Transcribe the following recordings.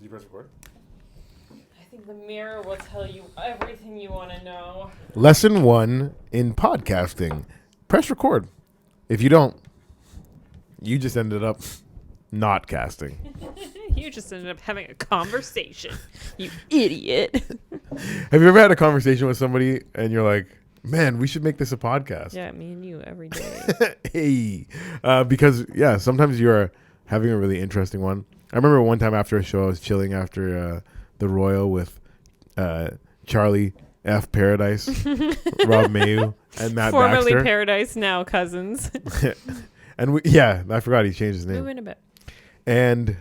Did you press record? I think the mirror will tell you everything you want to know. Lesson 1 in podcasting. Press record. If you don't, you just ended up not casting. You just ended up having a conversation, you idiot. Have you ever had a conversation with somebody and you're like, man, we should make this a podcast? Yeah, me and you every day. Hey. Because, yeah, sometimes you're having a really interesting one. I remember one time after a show, I was chilling after the Royal with Charlie F. Paradise, Rob Mayu, and Matt Formerly Baxter. Paradise, now Cousins. And I forgot he changed his name. Move in a bit. And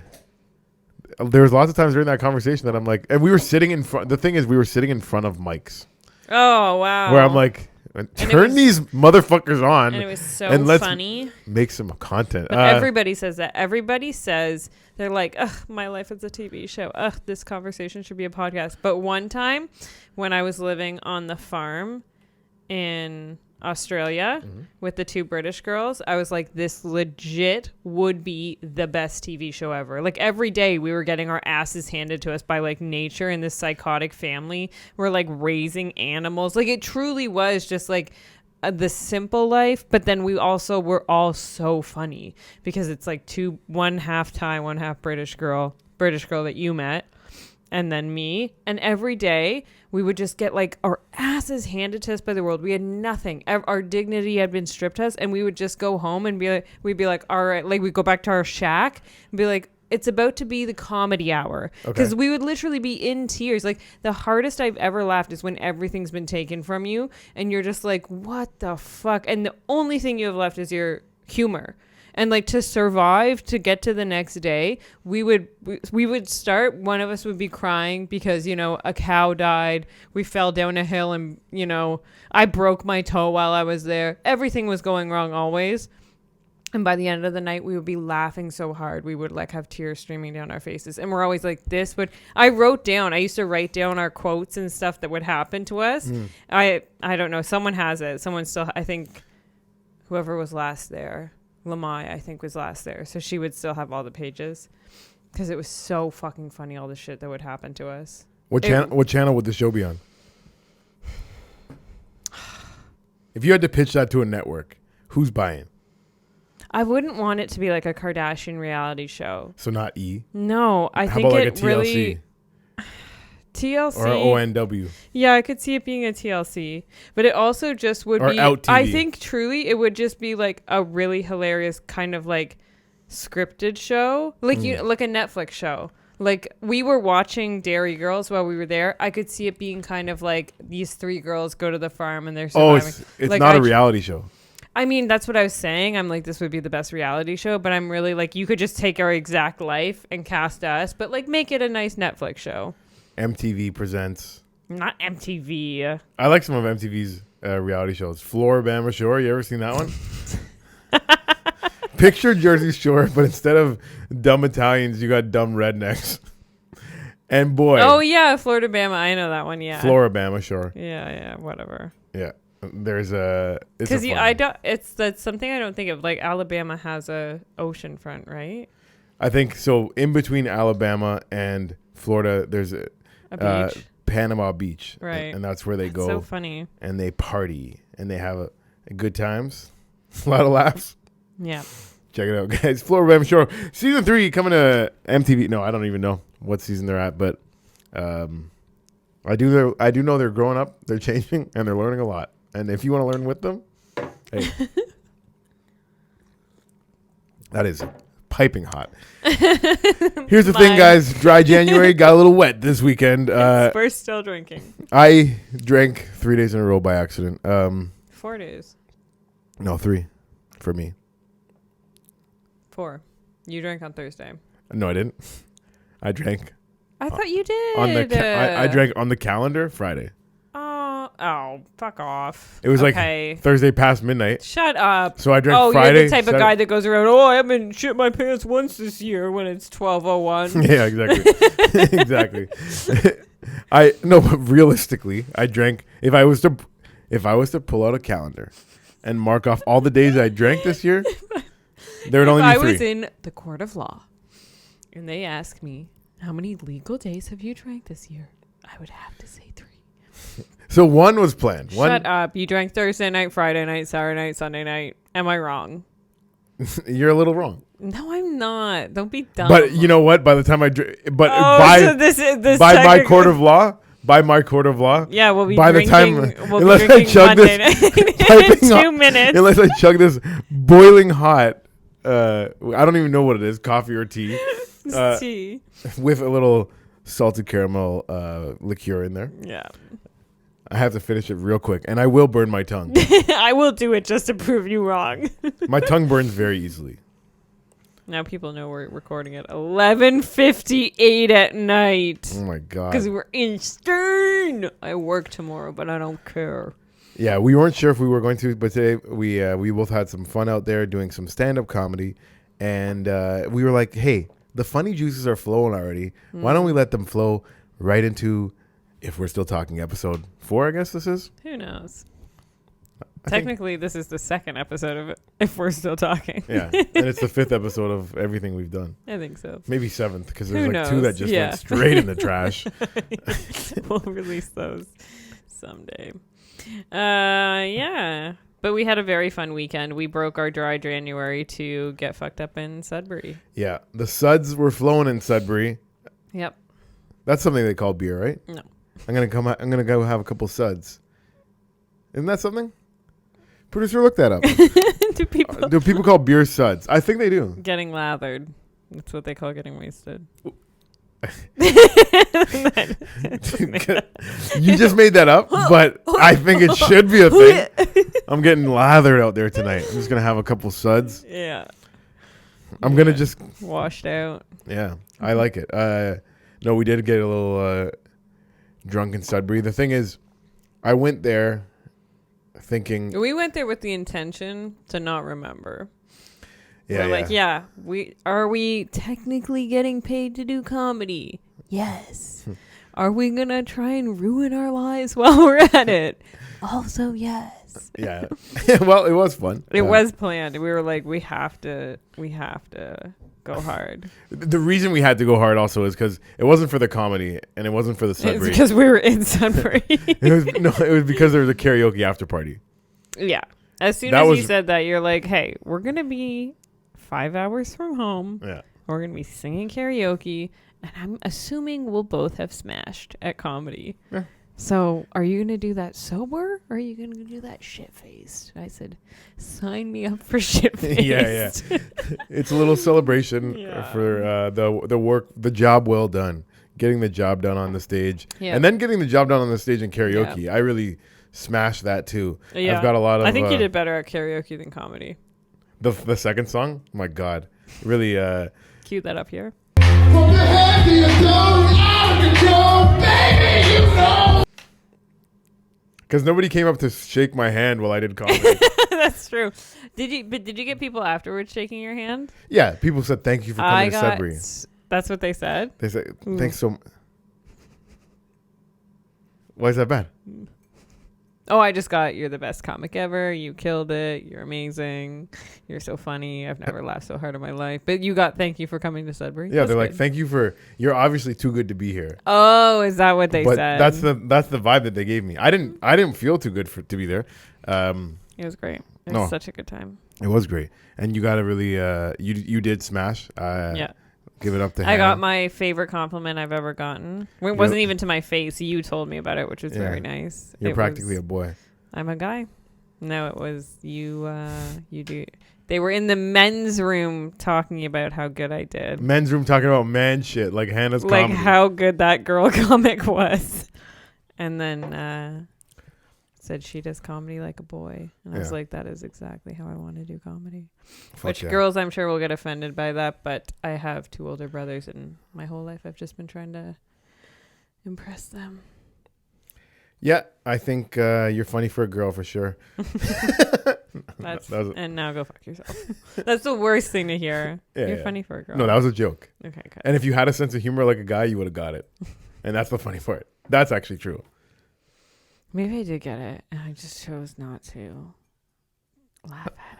there was lots of times during that conversation that I'm like, and we were sitting in front. The thing is, we were sitting in front of mics. Oh, wow. Where I'm like, turn these motherfuckers on. And it was so and let's funny. Make some content. But everybody says that. Everybody says, they're like, ugh, my life is a TV show. Ugh, this conversation should be a podcast. But one time when I was living on the farm in Australia with the 2 British girls, I was like, this legit would be the best TV show ever. Like every day we were getting our asses handed to us by like nature and this psychotic family. We're like raising animals. Like it truly was just like the simple life, but then we also were all so funny because it's like one half Thai, one half British girl that you met, and then me. And every day we would just get like our asses handed to us by the world. We had nothing. Our dignity had been stripped us, and we would just go home and we'd be like, all right, like we'd go back to our shack and be like, it's about to be the comedy hour. Because we would literally be in tears. Like the hardest I've ever laughed is when everything's been taken from you and you're just like, what the fuck? And the only thing you have left is your humor. And like to survive, to get to the next day, we would start, one of us would be crying because, you know, a cow died. We fell down a hill and, you know, I broke my toe while I was there. Everything was going wrong always. And by the end of the night, we would be laughing so hard. We would like have tears streaming down our faces. And we're always like, I used to write down our quotes and stuff that would happen to us. I don't know. Someone has it. Someone still, I think whoever was last there, Lamai, I think was last there. So she would still have all the pages because it was so fucking funny, all the shit that would happen to us. What channel would the show be on? If you had to pitch that to a network, who's buying? I wouldn't want it to be like a Kardashian reality show. So not E? No, I How think about like it a TLC? really... TLC. Or ONW? Yeah, I could see it being a TLC. But it also just would be... Out TV. I think truly it would just be like a really hilarious kind of like scripted show. Like like a Netflix show. Like we were watching Dairy Girls while we were there. I could see it being kind of like these 3 girls go to the farm and they're surviving. It's like, not a reality show. I mean, that's what I was saying. I'm like, this would be the best reality show, but I'm really like, you could just take our exact life and cast us, but like make it a nice Netflix show. MTV presents. Not MTV. I like some of MTV's reality shows. Floribama Shore. You ever seen that one? Picture Jersey Shore, but instead of dumb Italians, you got dumb rednecks. And boy. Oh yeah, Florida Bama. I know that one. Yeah. Floribama Shore. Yeah. Whatever. Yeah. There's a because that's something I don't think of. Like Alabama has a ocean front, right? I think so. In between Alabama and Florida, there's a beach, Panama Beach, right? And that's where they go. So funny. And they party and they have a good times, a lot of laughs. Yeah. Check it out, guys. Floribama Shore season 3 coming to MTV. No, I don't even know what season they're at, but I do know they're growing up, they're changing, and they're learning a lot. And if you want to learn with them, hey, that is piping hot. Here's the thing, guys. Dry January, got a little wet this weekend. We're still drinking. I drank 3 days in a row by accident. 4 days. No, 3 for me. 4. You drank on Thursday. No, I didn't. I drank. I thought you did. I drank on the calendar Friday. Oh, fuck off. It was like Thursday past midnight. Shut up. So I drank Friday. You're the type of guy that goes around, I haven't shit my pants once this year when it's 12:01. Yeah, exactly. Exactly. But realistically, I drank, if I was to pull out a calendar and mark off all the days I drank this year, there would only be 3. I was in the court of law and they asked me How many legal days have you drank this year? I would have to say 3. So one was planned. Shut up. You drank Thursday night, Friday night, Saturday night, Sunday night. Am I wrong? You're a little wrong. No, I'm not. Don't be dumb. But you know what? By the time so this by my court of law, yeah, we'll be by drinking. the time, We'll unless be I drinking chug Monday this night in piping 2 hot- minutes. unless I chug this boiling hot, I don't even know what it is, coffee or tea, Tea. with a little salted caramel liqueur in there. Yeah. I have to finish it real quick, and I will burn my tongue. I will do it just to prove you wrong. My tongue burns very easily. Now people know we're recording at 11:58 at night. Oh my god! Because we're in Stern. I work tomorrow, but I don't care. Yeah, we weren't sure if we were going to, but today we both had some fun out there doing some stand-up comedy, and we were like, hey, the funny juices are flowing already. Why don't we let them flow right into, if we're still talking, episode 4, I guess this is? Who knows? I think- Technically, this is the 2nd episode of it, if we're still talking. Yeah, and it's the 5th episode of everything we've done. I think so. Maybe 7th, because Who there's like 2 that knows? just Yeah. went straight in the trash. We'll release those someday. Yeah. But we had a very fun weekend. We broke our dry January to get fucked up in Sudbury. Yeah, the suds were flowing in Sudbury. Yep. That's something they call beer, right? No. I'm gonna go have a couple suds. Isn't that something? Producer, look that up. Do people call beer suds? I think they do. Getting lathered. That's what they call getting wasted. You just made that up, but I think it should be a thing. I'm getting lathered out there tonight. I'm just gonna have a couple suds. Yeah. I'm gonna just washed out. Yeah, I like it. No, we did get a little drunk in Sudbury. The thing is, I went there thinking. We went there with the intention to not remember. Yeah, We're like, are we technically getting paid to do comedy? Yes. Are we gonna try and ruin our lives while we're at it? Also, yes. Yeah. Well, it was fun. It was planned. We were like, we have to go hard. The reason we had to go hard also is because it wasn't for the comedy and it wasn't for the It's Sudbury. because we were in Sudbury. It was because there was a karaoke after party. Yeah. As soon That as was- you said that, you're like, hey, we're gonna be 5 hours from home. Yeah. We're going to be singing karaoke, and I'm assuming we'll both have smashed at comedy. Yeah. So are you going to do that sober, or are you going to do that shit-faced? I said, sign me up for shit-faced. Yeah. It's a little celebration for the job well done. Getting the job done on the stage. Yeah. And then getting the job done on the stage in karaoke. Yeah. I really smashed that too. Yeah. I've got a lot of... I think you did better at karaoke than comedy. The second song? My God. Really... Cue that up here. Because nobody came up to shake my hand while I did comedy. That's true. Did you get people afterwards shaking your hand? Yeah, people said thank you for coming to Sudbury. That's what they said? They said thanks so much. Why is that bad? Oh, I just got, you're the best comic ever. You killed it. You're amazing. You're so funny. I've never laughed so hard in my life. But you got, thank you for coming to Sudbury. Yeah, they're like, thank you for, you're obviously too good to be here. Oh, is that what they But said? that's the vibe that they gave me. I didn't feel too good to be there. It was great. It was such a good time. It was great. And you got to really, you did smash. Yeah. Give it up to I got my favorite compliment I've ever gotten. It wasn't even to my face. You told me about it, which was very nice. You're practically a boy. I'm a guy. No, it was you. You do. They were in the men's room talking about how good I did. Men's room talking about man shit, like Hannah's like comedy. how good that girl comic was. And then said she does comedy like a boy. And I was like, that is exactly how I want to do comedy. Which girls, I'm sure, will get offended by that. But I have 2 older brothers, and my whole life I've just been trying to impress them. Yeah, I think you're funny for a girl for sure. And now go fuck yourself. That's the worst thing to hear. You're funny for a girl. No, that was a joke. Okay, good. And if you had a sense of humor like a guy, you would have got it. And that's the funny part. That's actually true. Maybe I did get it, and I just chose not to laugh at it.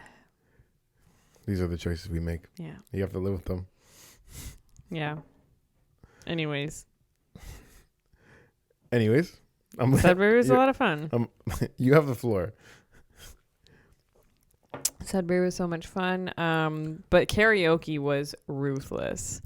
These are the choices we make. Yeah. You have to live with them. Yeah. Anyways, you Sudbury was a lot of fun. you have the floor. Sudbury was so much fun. But karaoke was ruthless.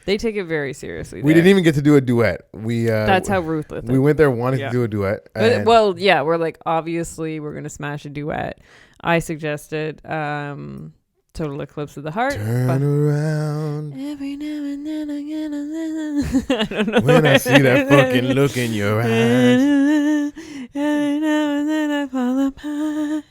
They take it very seriously. We didn't even get to do a duet. That's how ruthless. We went there wanting to do a duet. Well, yeah, we're like, obviously we're gonna smash a duet. I suggested Total Eclipse of the Heart. Turn around. Every now and then I get a little. I don't know. When I see that fucking look in your eyes. Every now and then I fall apart.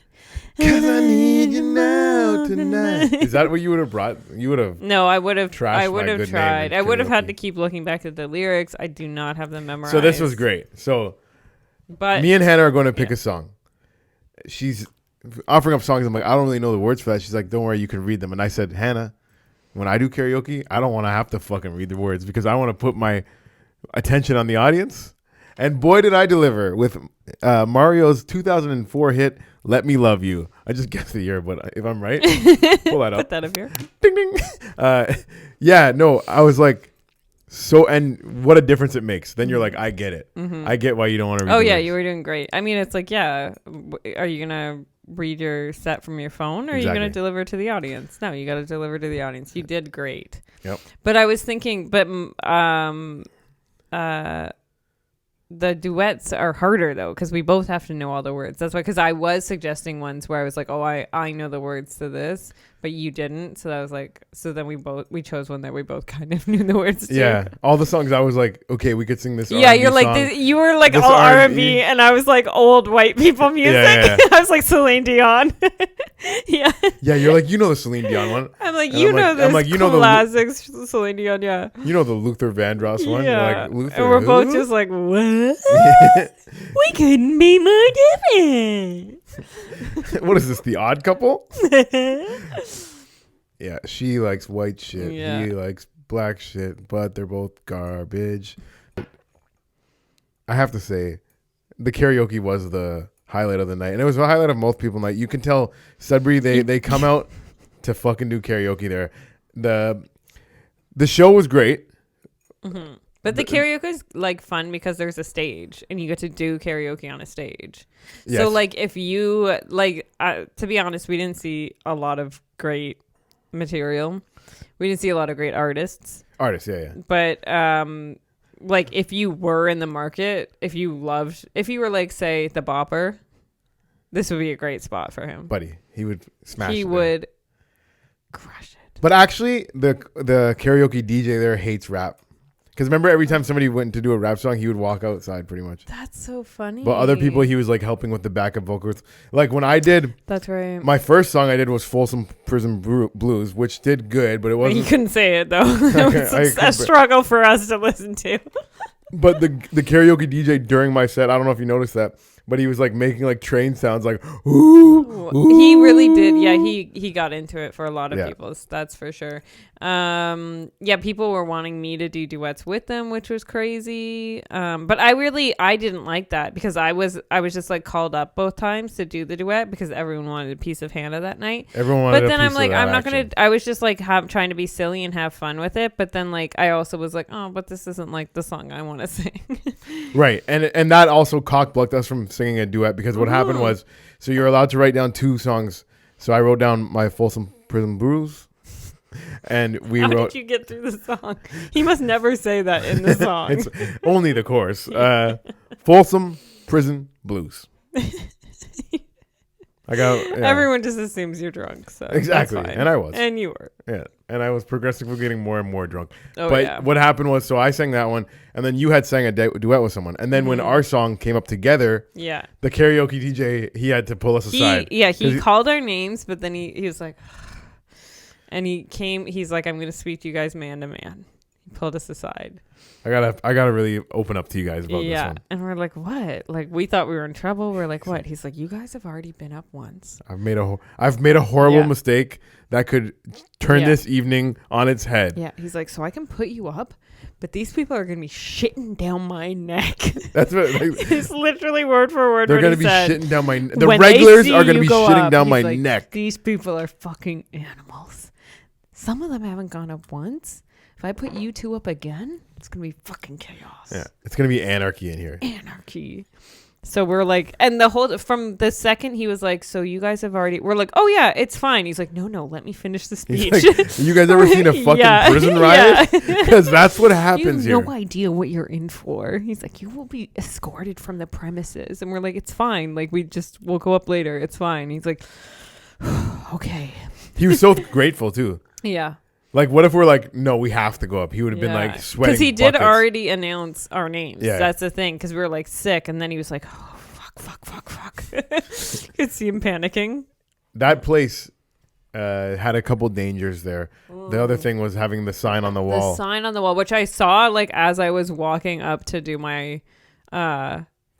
'Cause I need you now tonight. Is that what you would have brought? You would have. No, I would have. Trashed I my would have good tried. name in I would have had karaoke. to keep looking back at the lyrics. I do not have them memorized. So this was great. So But me and Hannah are going to pick a song. She's offering up songs. I'm like, I don't really know the words for that. She's like, don't worry, you can read them. And I said, Hannah, when I do karaoke, I don't want to have to fucking read the words because I want to put my attention on the audience. And boy, did I deliver with Mario's 2004 hit, Let Me Love You. I just guessed the year, but if I'm right, pull that up. put that up here. Ding, ding. Yeah, no, I was like, and what a difference it makes. Then you're like, I get it. I get why you don't want to read Oh the yeah, words. you were doing great. I mean, it's like, yeah, are you gonna read your set from your phone, or are you Exactly. gonna deliver to the audience? No, you got to deliver to the audience. You did great. Yep. But I was thinking, the duets are harder though, because we both have to know all the words. That's why, because I was suggesting ones where I was like, oh, I know the words to this, but you didn't. So that was like, so then we chose one that we both kind of knew the words to. Yeah, all the songs I was like, okay, we could sing this. Yeah, R&B you're like song. you were like This all R&B. R&B, and I was like old white people music. yeah. I was like Celine Dion. Yeah, Yeah, you're like, you know the Celine Dion one. I'm like, And you I'm know like- this I'm like, you know the- classic Celine Dion. Yeah, You know the Luther Vandross one. You're yeah. like, Luther, And we're both who? just like, what? We couldn't be more different. What is this? The Odd Couple? Yeah, she likes white shit. Yeah. He likes black shit, but they're both garbage. I have to say, the karaoke was the highlight of the night, and it was the highlight of most people's night. You can tell Sudbury they come out to fucking do karaoke there. The show was great. Mm-hmm. But the karaoke is like fun because there's a stage and you get to do karaoke on a stage. Yes. So like if you like, to be honest, we didn't see a lot of great material. We didn't see a lot of great artists. Artists, yeah. But like if you were in the market, if you were like say the Bopper, this would be a great spot for him. Buddy, he would smash. He it there. would crush it. But actually, the karaoke DJ there hates rap. Because remember, every time somebody went to do a rap song, he would walk outside pretty much. That's so funny. But other people, he was like helping with the backup vocals. Like when I did, That's right. my first song I did was Folsom Prison Blues, which did good, but it You wasn't. couldn't say it though. It was a struggle for us to listen to. But the karaoke DJ during my set, I don't know if you noticed that, but he was like making like train sounds, like ooh. He really did. Yeah, he got into it for a lot of Yeah. people. That's for sure. Yeah, people were wanting me to do duets with them, which was crazy. But I didn't like that because I was just like called up both times to do the duet because everyone wanted a piece of Hannah that night. Everyone wanted. But then a I'm piece like, of that I'm not action. gonna. I was just like trying to be silly and have fun with it. But then like I also was like, oh, but this isn't like the song I want to sing. Right, and that also cock-blocked us from singing a duet because what happened was, so you're allowed to write down 2 songs. So I wrote down my Folsom Prison Blues, and we How wrote. did you get through the song? He must never say that in the song. It's only the chorus. Folsom Prison Blues. I got Everyone just assumes you're drunk. So Exactly, that's fine. and I was. And you were. Yeah, and I was progressively getting more and more drunk. Oh, but yeah. what happened was, so I sang that one, and then you had sang a duet with someone, and then when our song came up together, Yeah. the karaoke DJ he had to pull us aside. He called our names, but then he was like, and he's like, I'm going to speak to you guys man to man. He pulled us aside. I gotta really open up to you guys about this Yeah. one. And we're like, what? Like, we thought we were in trouble. We're like, what? He's like, you guys have already been up once. I've made a horrible Yeah. mistake that could turn Yeah. this evening on its head. Yeah. He's like, so I can put you up, but these people are going to be shitting down my neck. That's what like, It's literally word for word. they're what gonna he be said. shitting down my. The When they regulars see are gonna you be go shitting up, down he's my like, neck. These people are fucking animals. Some of them haven't gone up once, if I put you two up again, it's gonna be fucking chaos. Yeah, it's gonna be anarchy in here. Anarchy. So we're like, and the whole, from the second he was like, so you guys have already, we're like, oh yeah, it's fine. He's like, no, let me finish the speech. Like, you guys ever seen a fucking prison riot? Because that's what happens you have here. no idea what you're in for. He's like, you will be escorted from the premises. And we're like, it's fine. Like, we'll go up later. It's fine. He's like, okay. He was so grateful too. Yeah. Like, what if we're like, no, we have to go up? He would have been like sweating. Because he did buckets. already announce our names. Yeah. That's the thing. Because we were like sick. And then he was like, oh, fuck. Could see him panicking. That place had a couple dangers there. The other thing was having the sign on the wall. The sign on the wall, which I saw like as I was walking up to do my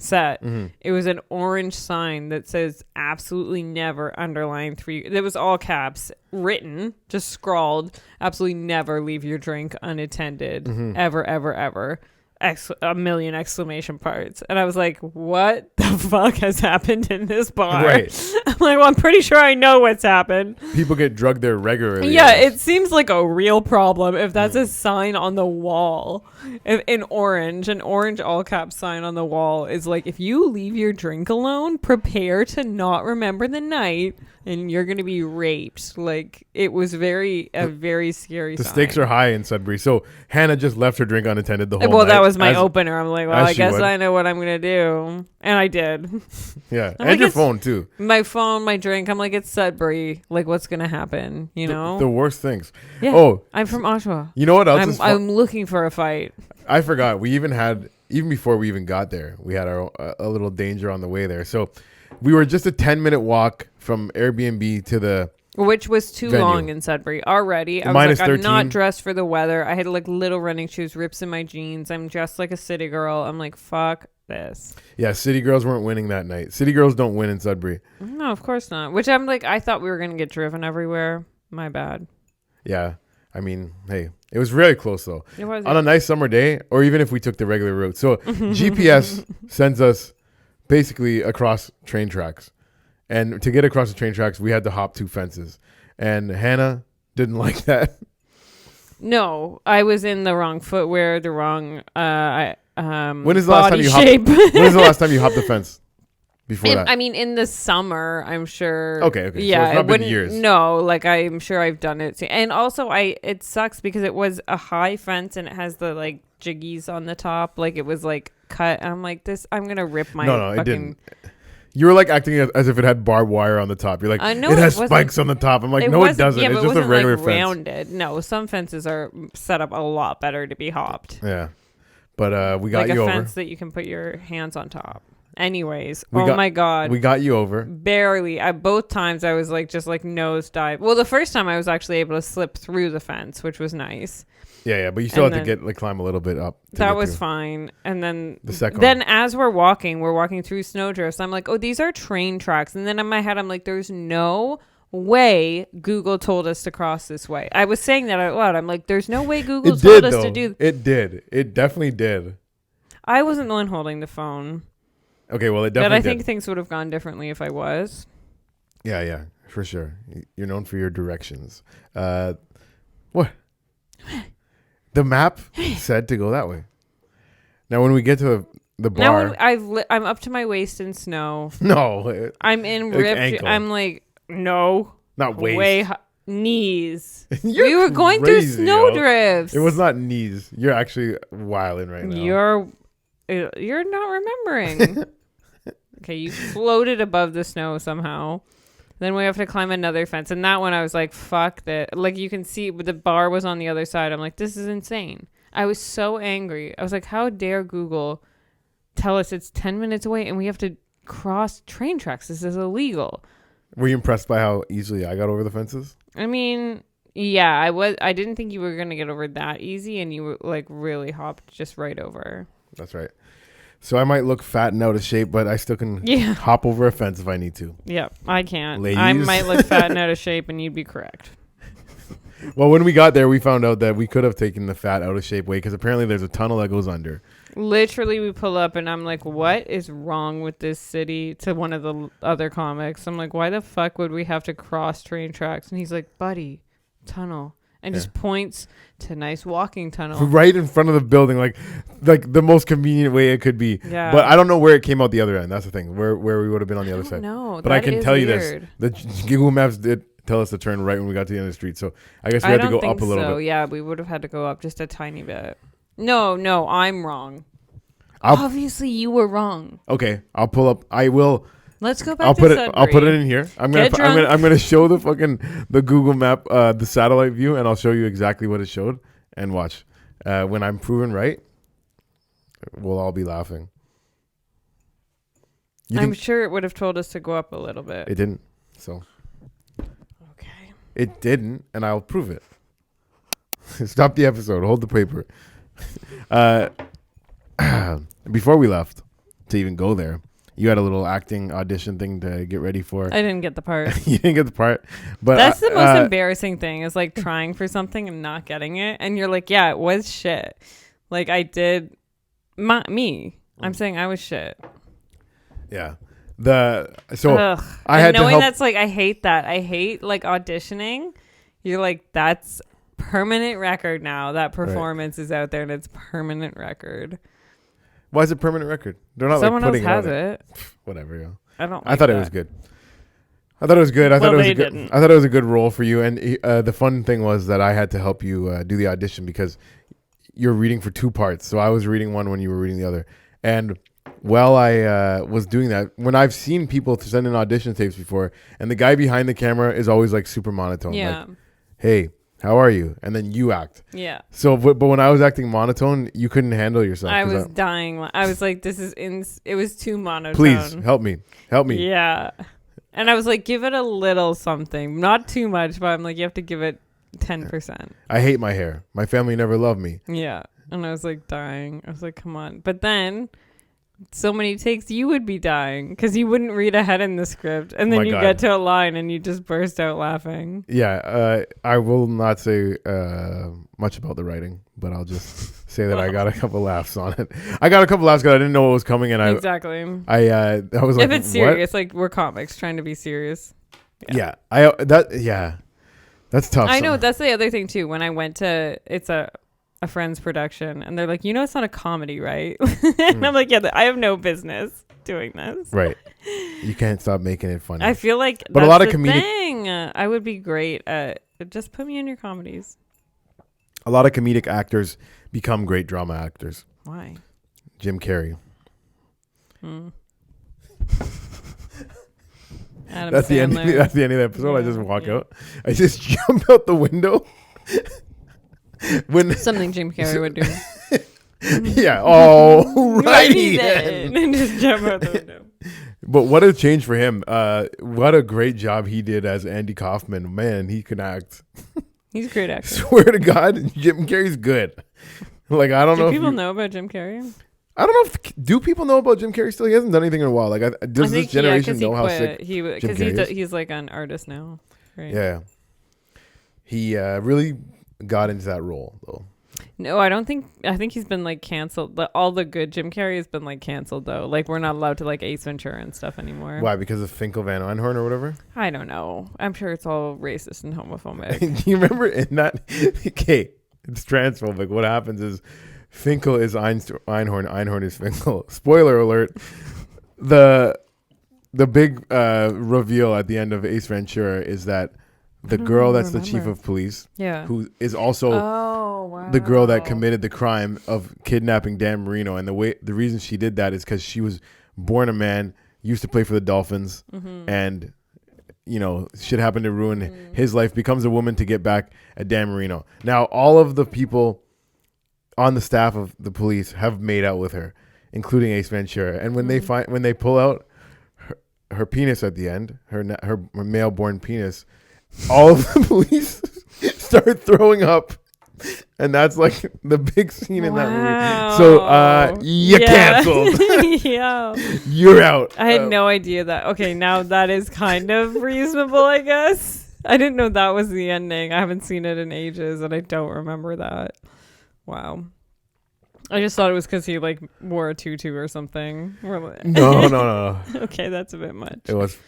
set. Mm-hmm. It was an orange sign that says absolutely never, underline 3. It was all caps written, just scrawled, absolutely never leave your drink unattended. Mm-hmm. Ever. A million exclamation parts. And I was like, what the fuck has happened in this bar? Right. I'm like, well, I'm pretty sure I know what's happened. People get drugged there regularly. Yeah, it seems like a real problem if that's a sign on the wall in orange. An orange all cap sign on the wall is like, if you leave your drink alone, prepare to not remember the night and you're going to be raped. Like, it was a very scary The sign. stakes are high in Sudbury. So Hannah just left her drink unattended the whole Well, night. that was my opener. I'm like, well, I guess would. I know what I'm going to do. And I did. Yeah, I'm and like, your it's- phone too. My phone, my drink. I'm like, it's Sudbury. Like, what's going to happen? You know? The worst things. Yeah. Oh, I'm from Oshawa. you know what else is fun? I'm looking for a fight. I forgot. We even before we even got there, we had a little danger on the way there. So we were just a 10-minute walk from Airbnb to the Which was too venue. long in Sudbury already. I was Minus like, I'm 13. not dressed for the weather. I had like little running shoes, rips in my jeans. I'm dressed like a city girl. I'm like, fuck this. Yeah, City Girls weren't winning that night. City Girls don't win in Sudbury. No, of course not. Which I'm like, I thought we were going to get driven everywhere. My bad. Yeah. I mean, hey, it was really close though. It was On a nice summer day, or even if we took the regular route. So GPS sends us basically across train tracks. And to get across the train tracks, we had to hop 2 fences. And Hannah didn't like that. No, I was in the wrong footwear, the wrong When is the last time body you shape. When was the last time you hopped the fence? Before that? I mean, in the summer, I'm sure. Okay. So Yeah, it's not been wouldn't- years. No, like I'm sure I've done it. And also, it sucks because it was a high fence and it has the like jiggies on the top. Like it was like cut. I'm like this. I'm gonna rip my. No, it fucking, didn't. You were like acting as if it had barbed wire on the top. You're like, I know it has it wasn't- spikes on the top. I'm like, no, it wasn't- doesn't. Yeah, It's but just it a wasn't regular like fence. rounded. No, some fences are set up a lot better to be hopped. Yeah. But we got like you a over. fence that you can put your hands on top. Anyways, We oh got- my god. We got you over. Barely. Both times I was like just like nose dive. Well, the first time I was actually able to slip through the fence, which was nice. Yeah. But you still And had to then- get climb a little bit up. to That get was through. fine. And then The second then one. as we're walking through snowdrifts. I'm like, oh, these are train tracks. And then in my head, I'm like, there's no way Google told us to cross this way. I was saying that out loud. I'm like, there's no way Google It told did, us though. to do. It did. It definitely did. I wasn't the one holding the phone. Okay, well, it But definitely I think did. things would have gone differently if I was. Yeah, for sure. You're known for your directions. What? The map said to go that way. Now, when we get to the Now bar, when I'm up to my waist in snow. no, I'm in Like ripped. ankle. I'm like, no. not waist. Way knees. You're We were going crazy, through snow yo. drifts. It was not knees. You're actually wilding right now. You're not remembering. Okay, you floated above the snow somehow. Then we have to climb another fence. And that one I was like, fuck that. Like you can see but the bar was on the other side. I'm like, this is insane. I was so angry. I was like, how dare Google tell us it's 10 minutes away and we have to cross train tracks. This is illegal. Were you impressed by how easily I got over the fences? I mean, yeah, I was. I didn't think you were going to get over that easy, and you were like really hopped just right over. That's right. So I might look fat and out of shape, but I still can Yeah. hop over a fence if I need to. Yeah, I can't. I Ladies. might look fat and out of shape, and you'd be correct. Well, when we got there, we found out that we could have taken the fat out of shape way because apparently there's a tunnel that goes under. Literally, we pull up, and I'm like, what is wrong with this city? To one of the other comics. I'm like, why the fuck would we have to cross train tracks? And he's like, buddy, tunnel. and just points to nice walking tunnel. Right in front of the building, like the most convenient way it could be. Yeah. But I don't know where it came out the other end. That's the thing. Where we would have been on the other side. No, But I can tell you this: the Google Maps did tell us to turn right when we got to the end of the street. So I guess we had to go up a little bit. Yeah, we would have had to go up just a tiny bit. No, I'm wrong. I'll- Obviously, you were wrong. Okay, I'll pull up. I will. Let's go back I'll to put it. Sudbury. I'll put it in here. I'm Get drunk. gonna show the Google Map, the satellite view, and I'll show you exactly what it showed. And watch, when I'm proven right, we'll all be laughing. I'm sure it would have told us to go up a little bit. It didn't. So Okay. it didn't, and I'll prove it. Stop the episode. Hold the paper. Before we left to even go there, you had a little acting audition thing to get ready for. I didn't get the part. You didn't get the part, but That's the most embarrassing thing is like trying for something and not getting it. And you're like, yeah, it was shit. Like I did me. I'm saying I was shit. Yeah. Ugh. I had to knowing help. that's like, I hate that. I hate like auditioning. You're like, that's permanent record now. That performance is out there and it's permanent record. Why is it permanent record? They're not Someone like putting else has it. it. Whatever. Yeah. I don't. I thought it was good. I thought it was good. I thought it was a good role for you. And the fun thing was that I had to help you do the audition because you're reading for two parts. So I was reading one when you were reading the other. And while I was doing that, when I've seen people send in audition tapes before, and the guy behind the camera is always like super monotone. Yeah. Like, hey, how are you? And then you act. Yeah. So, but when I was acting monotone, you couldn't handle yourself. I was dying. I was like, this is it was too monotone. Please help me. Help me. Yeah. And I was like, give it a little something. Not too much, but I'm like, you have to give it 10%. I hate my hair. My family never loved me. Yeah. And I was like dying. I was like, come on. But then so many takes, you would be dying because you wouldn't read ahead in the script. And then you get to a line and you just burst out laughing. Yeah. I will not say much about the writing, but I'll just say that I got a couple laughs on it. I got a couple laughs because I didn't know what was coming. And exactly. I was like, if it's serious, like we're comics trying to be serious. Yeah. That's tough. I know. That's the other thing too. When I went to, it's a friend's production and they're like, it's not a comedy, right? And I'm like, yeah, I have no business doing this. Right. You can't stop making it funny. I feel like but that's a lot of the comedic thing. I would be great at just put me in your comedies. A lot of comedic actors become great drama actors. Why? Jim Carrey. Adam That's the end. Sandler. That's the end of the episode. Yeah, I just walk out. I just jump out the window. When Something Jim Carrey would do. yeah. Oh, righty then. And just jump out the window. But what a change for him. What a great job he did as Andy Kaufman. Man, he can act. He's a great actor. Swear to God, Jim Carrey's good. Like, I don't know. Do people know about Jim Carrey? I don't know do people know about Jim Carrey still? He hasn't done anything in a while. Like, does this generation know how sick Jim Carrey is? He's like an artist now. Right? Yeah. He really got into that role, though. No, I don't think. I think he's been like canceled. All the good Jim Carrey has been like canceled though. Like we're not allowed to like Ace Ventura and stuff anymore. Why? Because of Finkel Van Einhorn or whatever? I don't know. I'm sure it's all racist and homophobic. Do you remember in that? Okay, it's transphobic. What happens is Finkel is Einhorn. Einhorn is Finkel. Spoiler alert. The big reveal at the end of Ace Ventura is that the girl that's the chief of police, who is also the girl that committed the crime of kidnapping Dan Marino, and the reason she did that is because she was born a man, used to play for the Dolphins, and shit happened to ruin his life, becomes a woman to get back at Dan Marino. Now all of the people on the staff of the police have made out with her, including Ace Ventura, and when they pull out her penis at the end, her male born penis, all of the police start throwing up, and that's like the big scene in that movie. So you're canceled. Yeah, you're out. I had no idea that. Okay, now that is kind of reasonable, I guess. I didn't know that was the ending. I haven't seen it in ages, and I don't remember that. Wow. I just thought it was because he like wore a tutu or something. No. Okay, that's a bit much. It was.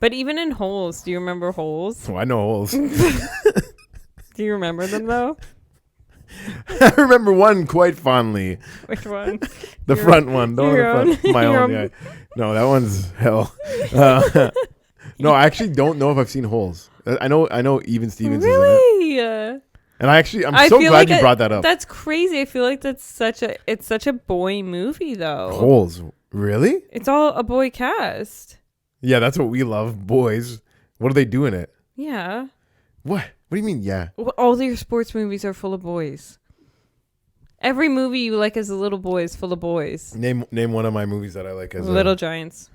But even in Holes, do you remember Holes? Oh, I know Holes. Do you remember them though? I remember one quite fondly. Which one? The Your- front one. The one in your the front. own- My your own. own. Yeah. No, that one's hell. No, I actually don't know if I've seen Holes. I know Even Stevens is in it. Really? And I'm I so feel glad like you it- brought that up. That's crazy. I feel like it's such a boy movie though. Holes. Really? It's all a boy cast. Yeah, that's what we love. Boys. What do they do in it? Yeah. What? What do you mean, yeah? All your sports movies are full of boys. Every movie you like as a little boy is full of boys. Name one of my movies that I like as Little Giants.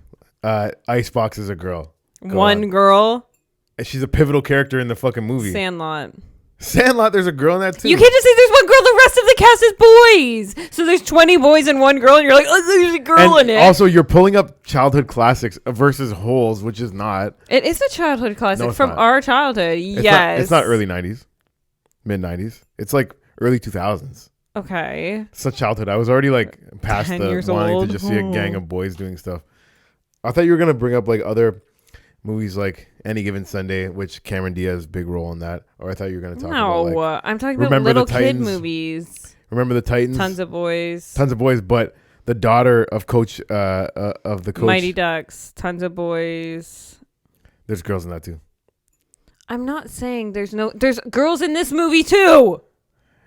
Icebox is a girl. Go One on. girl. She's a pivotal character in the fucking movie. Sandlot. Sandlot, there's a girl in that too. You can't just say there's one girl. The rest of the cast is boys. So there's 20 boys and one girl, and you're like, oh, there's a girl and in it. also, you're pulling up childhood classics versus Holes, which is not. It is a childhood classic No, it's from not. our childhood. It's Yes. it's not early 90s, mid 90s. It's like early 2000s. Okay. It's not childhood. I was already like past 10 the years wanting old. to just see a gang of boys doing stuff. I thought you were gonna bring up like other movies like Any Given Sunday, which Cameron Diaz big role in that, or I thought you were gonna talk No, about like I'm talking about Remember the little kid Titans? movies. Remember the Titans, Tons of boys. Tons of boys, but the daughter of coach of the coach, Mighty Ducks. Tons of boys. there's girls in that too. I'm not saying there's girls in this movie too.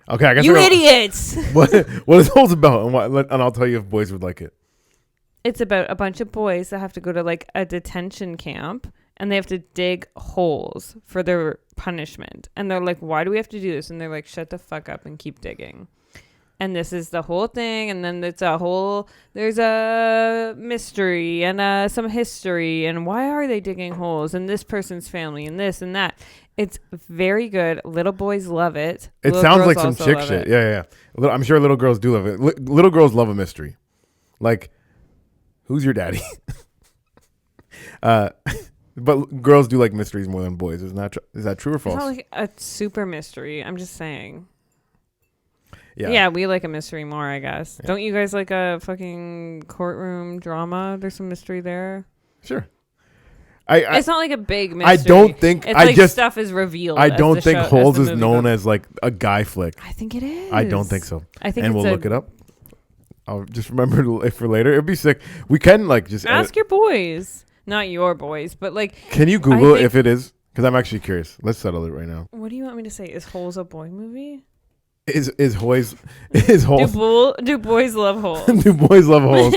Okay, I guess You we're gonna- idiots. what is Holes about, and I'll tell you if boys would like it. It's about a bunch of boys that have to go to like a detention camp and they have to dig holes for their punishment. And they're like, why do we have to do this? And they're like, shut the fuck up and keep digging. And this is the whole thing. And then there's a mystery and some history. And why are they digging holes? And this person's family and this and that. It's very good. Little boys love it. It Little sounds girls like some also chick love shit. it. Yeah. I'm sure little girls do love it. Little girls love a mystery. Like, who's your daddy? But girls do like mysteries more than boys. Is that true or It's false? not like a super mystery. I'm just saying. Yeah. Yeah, we like a mystery more, I guess. Don't you guys like a fucking courtroom drama? There's some mystery there. Sure. I It's not like a big mystery. I don't think It's I like just stuff is revealed. I as don't the think show- as Holes the is movie known goes. as like a guy flick. I think it is. I don't think so. I think And it's we'll look it up. I'll just remember it for later. It'd be sick. We can like just Ask your boys, not your boys, but like, Can you Google think- if it is? Because I'm actually curious. Let's settle it right now. what do you want me to say? Is Holes a boy movie? Is Holes is Holes Do boys love Holes? do boys love Holes?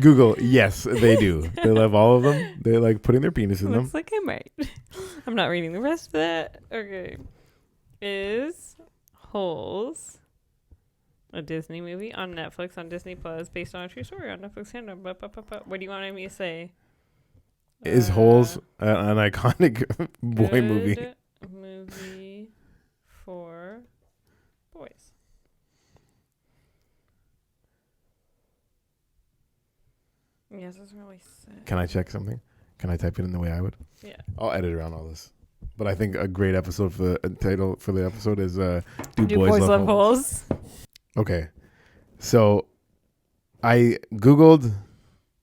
Google. Yes, they do. They love all of them. They like putting their penis in them. Looks like I'm right. I'm not reading the rest of that. Okay. Is Holes a Disney movie on Netflix on Disney Plus based on a true story on Netflix? What do you want me to say? Is Holes an iconic boy movie? Good movie for boys. Yes, it's really sick. Can I check something? Can I type it in the way I would? Yeah. I'll edit around all this. But I think a great episode for the title for the episode is Do Boys Love Holes? Holes? Okay. So I Googled,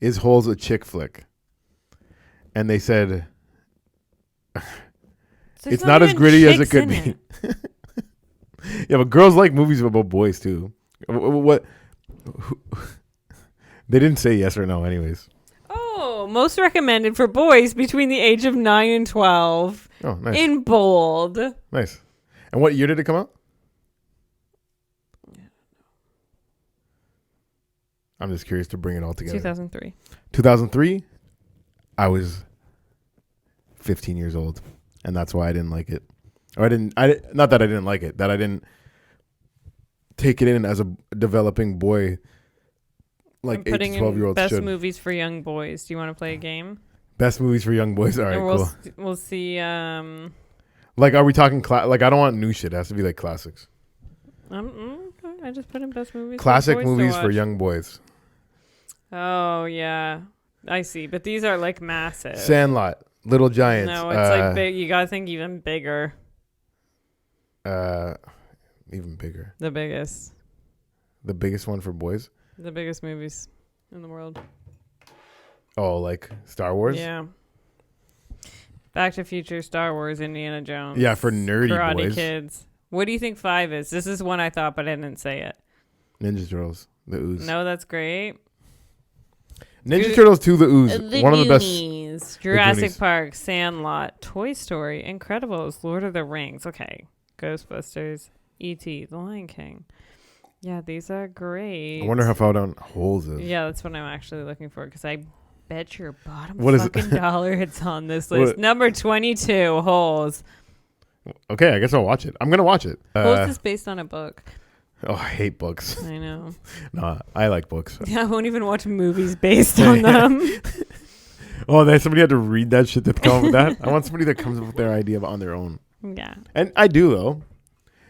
is Holes a chick flick? And they said it's not as gritty as it could be. Yeah, but girls like movies about boys too. What? They didn't say yes or no anyways. Oh, most recommended for boys between the age of 9 and 12. Oh, nice. In bold. Nice. And what year did it come out? I'm just curious to bring it all together. 2003. 2003, I was 15 years old, and that's why I didn't like it. Or not that I didn't like it, that I didn't take it in as a developing boy like I'm 8 putting to 12-year-olds best should. movies for young boys. Do you want to play a game? Best movies for young boys. All right, And we'll cool. we'll see. Like, are we talking like I don't want new shit. It has to be like classics. Okay. I just put in best movies. Classic for boys to movies for watch. young boys. Oh yeah, I see. But these are like massive. Sandlot, Little Giants. No, it's like big. You gotta think even bigger. Even bigger. The biggest. The biggest one for boys. The biggest movies in the world. Oh, like Star Wars? Yeah. Back to Future, Star Wars, Indiana Jones. Yeah, for nerdy Karate boys. Kids. What do you think 5 is? This is one I thought, but I didn't say it. Ninja Turtles, the Ooze. No, that's great. Ninja Turtles 2, the Ooze. One of the best. Goonies, Jurassic Goonies. Park, Sandlot, Toy Story, Incredibles, Lord of the Rings. Okay. Ghostbusters, E.T., The Lion King. Yeah, these are great. I wonder how far down Holes is. Yeah, that's what I'm actually looking for because I bet your bottom What is it? fucking dollar it's on this list. What? Number 22, Holes. Okay, I guess I'll watch it. I'm going to watch it. Holes is based on a book. Oh, I hate books. I know. No, I like books. Yeah, I won't even watch movies based on them. Oh, then somebody had to read that shit to come up with that. I want somebody that comes up with their idea on their own. Yeah. And I do, though.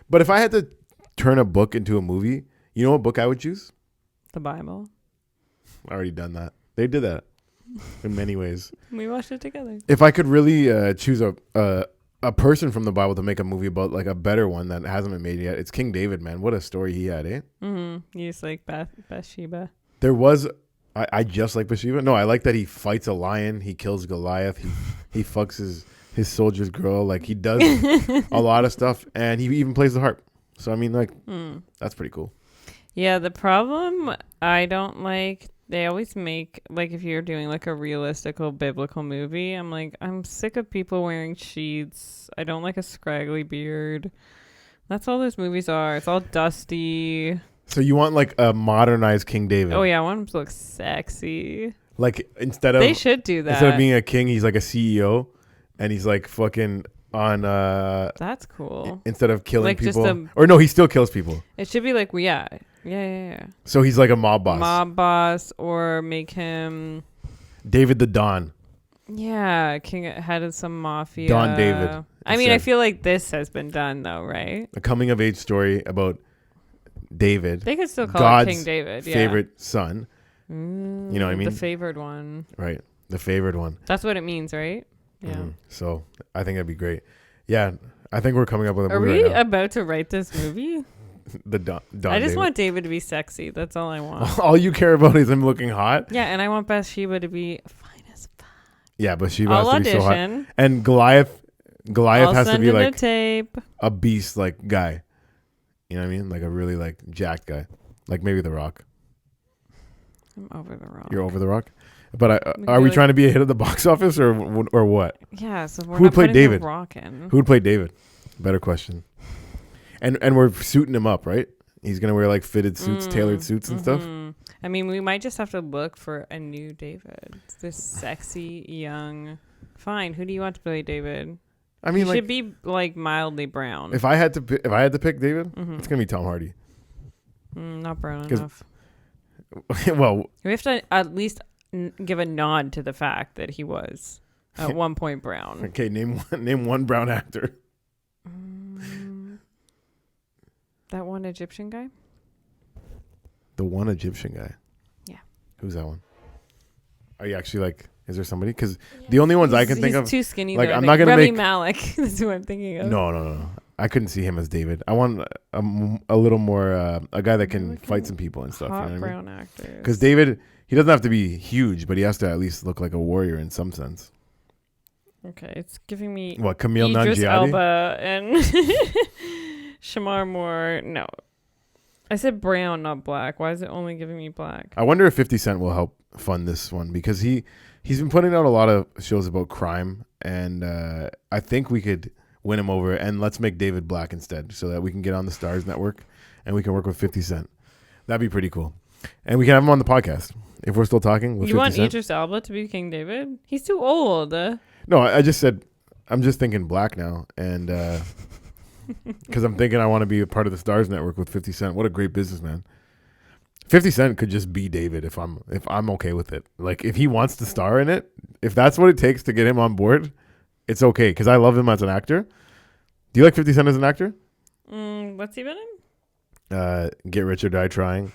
But if I had to turn a book into a movie, you know what book I would choose? The Bible. I already done that. They did that in many ways. We watched it together. If I could really choose a person from the Bible to make a movie about, like a better one that hasn't been made yet, it's King David, man. What a story he had, eh? Mm-hmm. You just like Bathsheba. There was... I just like Bathsheba. No, I like that he fights a lion. He kills Goliath. He fucks his soldier's girl. Like, he does a lot of stuff. And he even plays the harp. So, I mean, like, that's pretty cool. Yeah, the problem I don't like, they always make, like, if you're doing, like, a realistical biblical movie, I'm like, I'm sick of people wearing sheets. I don't like a scraggly beard. That's all those movies are. It's all dusty. So you want, like, a modernized King David. Oh, yeah, I want him to look sexy. Like, instead of... They should do that. Instead of being a king, he's like a CEO. And he's, like, fucking on... That's cool. Instead of killing Like, just people. Or no, he still kills people. It should be like, yeah. So he's like a mob boss. Mob boss, or make him... David the Don. Yeah, king head of some mafia. Don David. I mean, I instead. feel like this has been done though, right? A coming of age story about David, They could still call God's it King David. Yeah. favorite son. You know what I mean? The favored one. Right. The favored one. That's what it means, right? Yeah. So I think that'd be great. Yeah. I think we're coming up with a Are movie we right now. about to write this movie? The Don I just David. want David to be sexy. That's all I want. All you care about is him looking hot. Yeah, and I want Bathsheba to be fine as fuck. Yeah, but she I'll has to be so hot. audition. And Goliath I'll has to send be in a like tape. a beast like guy. You know what I mean? Like a really like jacked guy. Like maybe The Rock. I'm over the rock. You're over The Rock. But We are could we like- trying to be a hit at the box office or what? Yeah, so we're Who not played putting David? The Rock in. Who would play David? Better question. And we're suiting him up, right? He's gonna wear like fitted suits, tailored suits and stuff. I mean, we might just have to look for a new David. This sexy, young. Fine. Who do you want to play David? I mean, He like should be like mildly brown. if I had to pick David, it's gonna be Tom Hardy. Not brown 'Cause- enough. Well, We have to at least give a nod to the fact that he was at one point brown. okay, name one brown actor. That one Egyptian guy? The one Egyptian guy. Yeah. Who's that one? Are you actually like? Is there somebody? Because the only ones I can think he's of. too skinny. like, though, I I'm think. not gonna Rami make- Malek. That's who I'm thinking of. No. I couldn't see him as David. I want a little more a guy that can fight some people and stuff. Hot You know what I mean? brown actors. Because David, he doesn't have to be huge, but he has to at least look like a warrior in some sense. Okay, it's giving me What, Camille Idris Nanjiani? Elba and Shamar Moore. No, I said brown, not black. Why is it only giving me black? I wonder if 50 Cent will help fund this one because he's been putting out a lot of shows about crime, and I think we could win him over, and let's make David black instead so that we can get on the Stars Network and we can work with 50 Cent. That'd be pretty cool. And we can have him on the podcast if we're still talking with You 50 want Cent. Idris Elba to be King David? He's too old. No, I just said I'm just thinking black now, and because I'm thinking I want to be a part of the Stars Network with 50 Cent. What a great businessman. 50 Cent could just be David if I'm okay with it. Like if he wants to star in it, if that's what it takes to get him on board, it's okay because I love him as an actor. Do you like 50 Cent as an actor? What's he been in? Get Rich or Die Trying.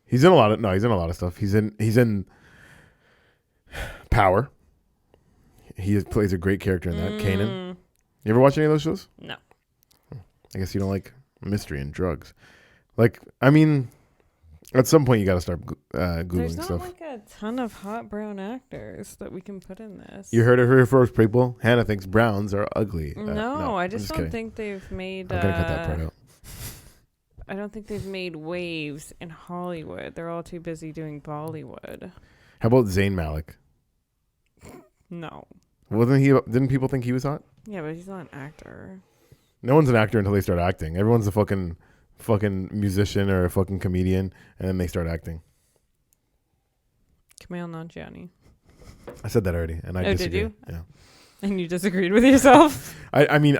He's in a lot of stuff. He's in Power. He plays a great character in that. Kanan. You ever watch any of those shows? No. I guess you don't like mystery and drugs. Like, I mean, At some point, you got to start There's googling not stuff. like a ton of hot brown actors that we can put in this. You heard of her first people? Hannah thinks browns are ugly. No, I I'm just don't kidding. think they've made. I'm gonna cut that part out. I don't think they've made waves in Hollywood. They're all too busy doing Bollywood. How about Zayn Malik? No. Wasn't he? Didn't people think he was hot? Yeah, but he's not an actor. No one's an actor until they start acting. Everyone's a fucking musician or a fucking comedian, and then they start acting. Kumail Nanjiani. I said that already, and I Oh, did disagree. you? Yeah. And you disagreed with yourself? I mean,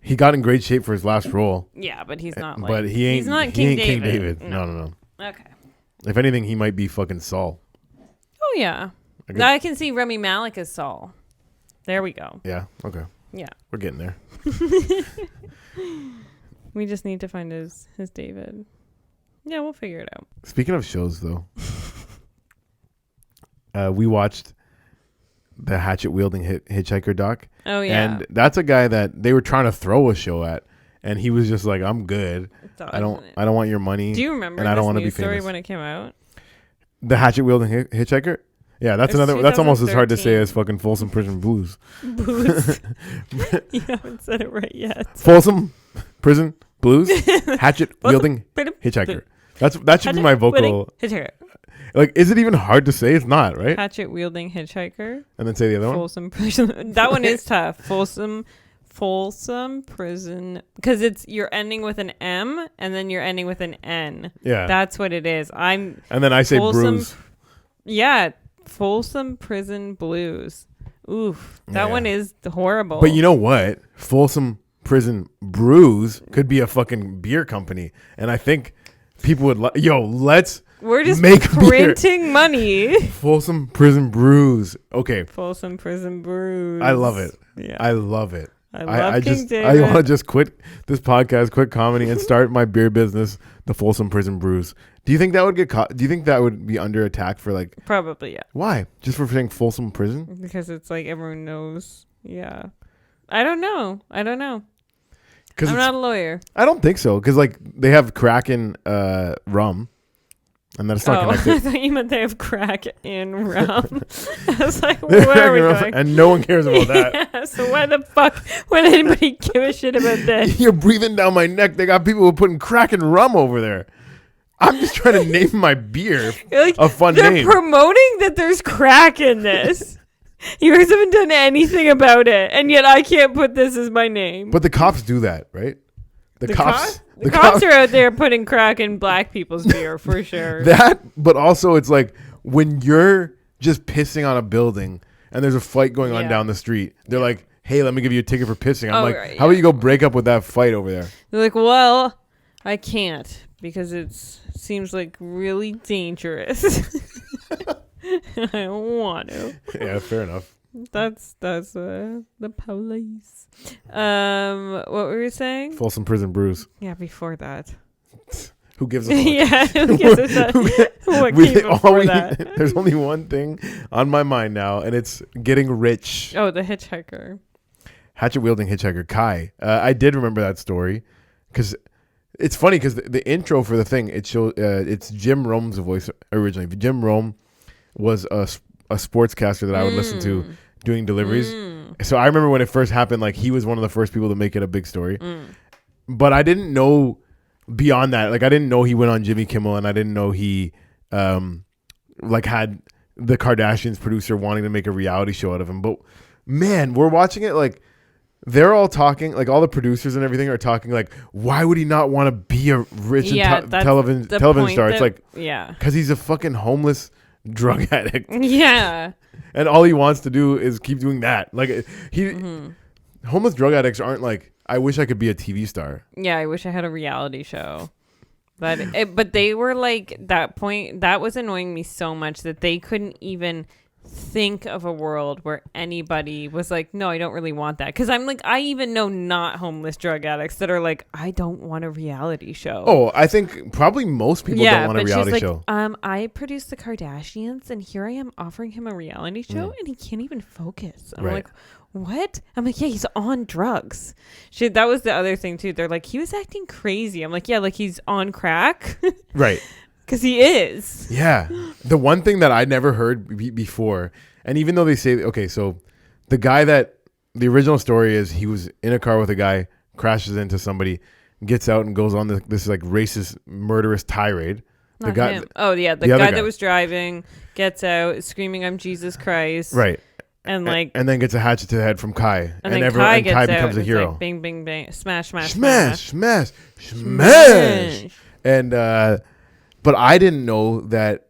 he got in great shape for his last role. Yeah, but he's not like. But he ain't. He's not he King ain't David. King David. No. Okay. If anything, he might be fucking Saul. Oh yeah. I guess- Now I can see Remy Malik as Saul. There we go. Yeah. Okay. Yeah. We're getting there. We just need to find his David. Yeah, we'll figure it out. Speaking of shows, though, we watched the hatchet wielding hitchhiker doc. Oh yeah. And that's a guy that they were trying to throw a show at, and he was just like, "I'm good. I don't want your money." Do you remember and I don't this wanna be news story famous. when it came out? The hatchet wielding hitchhiker. Yeah, that's It's another. That's almost as hard to say 2013. as fucking Folsom Prison Blues. Booze. You haven't said it right yet. Folsom Prison Blues. Hatchet wielding hitchhiker. That should be my vocal. Hitchhiker. Like, is it even hard to say? It's not, right? Hatchet wielding hitchhiker. And then say the other one. Folsom Prison. That one is tough. Folsom Prison, because you're ending with an M and then you're ending with an N. Yeah. That's what it is. And then I say Folsom- bruise. Yeah, Folsom Prison Blues. Oof, that Yeah. one is horrible. But you know what? Folsom Prison Brews could be a fucking beer company, and I think people would. Let's we're just make beer. printing money. Folsom Prison Brews. Okay, Folsom Prison Brews. I love it. Yeah, I love it. I love King just, David. I want to just quit this podcast, quit comedy, and start my beer business, the Folsom Prison Brews. Do you think that would get caught? Do you think that would be under attack for like? Probably, yeah. Why? Just for saying Folsom Prison? Because it's like everyone knows. Yeah. I don't know. Because I'm not a lawyer. I don't think so. Because like they have Kraken rum, and that's not I connected. thought you meant they have crack in rum. I was like, where are we going? And no one cares about that. Yeah, so why the fuck would anybody give a shit about this? You're breathing down my neck. They got people who are putting Kraken rum over there. I'm just trying to name my beer You're like, a fun they're name. promoting that there's crack in this. You guys haven't done anything about it, and yet I can't put this as my name. But the cops do that, right? The cops are out there putting crack in black people's beer for sure. That, but also it's like when you're just pissing on a building and there's a fight going on Yeah. down the street, they're like, "Hey, let me give you a ticket for pissing." I'm Oh, like, right, "How about yeah. you go break up with that fight over there?" They're like, well, I can't because it seems like really dangerous. I don't want to. Yeah, fair enough. That's the police. What were you saying? Folsom Prison Brews. Yeah, before that. Who gives a fuck? Yeah, who gives a shit? What We- came before that? There's only one thing on my mind now, and it's getting rich. Oh, the hitchhiker. Hatchet wielding hitchhiker Kai. I did remember that story because it's funny because the intro for the thing it's Jim Rome's voice originally. Jim Rome was a sportscaster that I would listen to doing deliveries. So I remember when it first happened, like he was one of the first people to make it a big story. But I didn't know beyond that. Like I didn't know he went on Jimmy Kimmel, and I didn't know he like had the Kardashians producer wanting to make a reality show out of him. But man, we're watching it like they're all talking, like all the producers and everything are talking like, why would he not want to be a rich television star? It's like, yeah, because he's a fucking homeless drug addict. Yeah. And all he wants to do is keep doing that. Like homeless drug addicts aren't like, I wish I could be a TV star. Yeah, I wish I had a reality show. But they were like, that point, that was annoying me so much that they couldn't even think of a world where anybody was like, no, I don't really want that. Because I'm like, I even know not homeless drug addicts that are like, I don't want a reality show. Oh, I think probably most people don't want a reality she's show. like, I produce the Kardashians, and here I am offering him a reality show, and he can't even focus. I'm Right. like, what? I'm like, yeah, he's on drugs. That was the other thing too. They're like, he was acting crazy. I'm like, yeah, like he's on crack. Right. Because he is. Yeah. The one thing that I never heard before, and even though they say, okay, so the guy that the original story is he was in a car with a guy, crashes into somebody, gets out and goes on this like racist, murderous tirade. Not him. Oh yeah, the guy that was driving gets out, screaming, "I'm Jesus Christ!" Right. And like, and then gets a hatchet to the head from Kai, and then Kai becomes a hero. Like, bing, bing, bang, smash, smash, smash, smash, smash. And but I didn't know that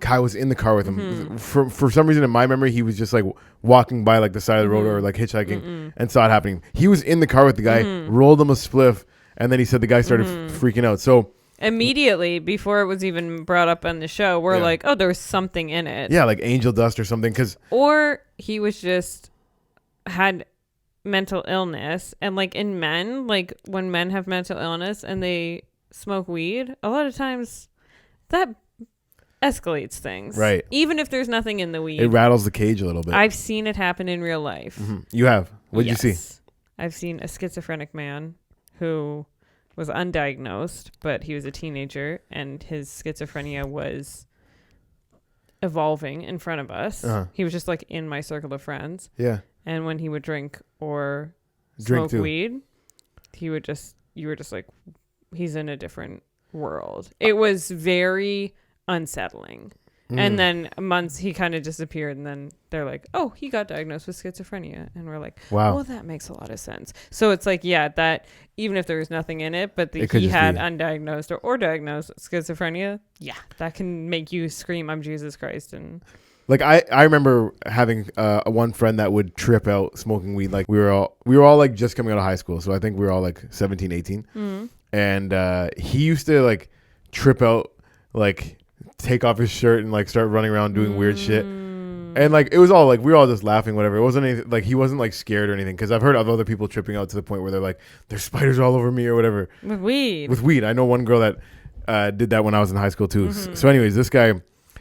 Kai was in the car with him. Mm-hmm. For some reason in my memory, he was just like walking by like the side of the road or like hitchhiking and saw it happening. He was in the car with the guy, rolled him a spliff, and then he said the guy started freaking out. So immediately before it was even brought up on the show, we're like, oh, there was something in it. Yeah, like angel dust or something. Or he was just had mental illness. And like in men, like when men have mental illness and they smoke weed, a lot of times that escalates things. Right. Even if there's nothing in the weed. It rattles the cage a little bit. I've seen it happen in real life. Mm-hmm. You have? What'd you see? I've seen a schizophrenic man who was undiagnosed, but he was a teenager and his schizophrenia was evolving in front of us. He was just like in my circle of friends. Yeah. And when he would drink or smoke weed, you were just like, he's in a different world. It was very unsettling. And then months he kind of disappeared, and then they're like, oh, he got diagnosed with schizophrenia, and we're like, wow, well, that makes a lot of sense. So it's like, yeah, that even if there was nothing in it, but he had undiagnosed or diagnosed schizophrenia, yeah, that can make you scream, I'm Jesus Christ. And like I remember having one friend that would trip out smoking weed. Like we were all like just coming out of high school, so I think we were all like 17, 18. And he used to like trip out, like take off his shirt and like start running around doing weird shit. And like it was all like we were all just laughing, whatever. It wasn't anything, like he wasn't like scared or anything, because I've heard of other people tripping out to the point where they're like, there's spiders all over me or whatever. With weed. I know one girl that did that when I was in high school too. So anyways, this guy,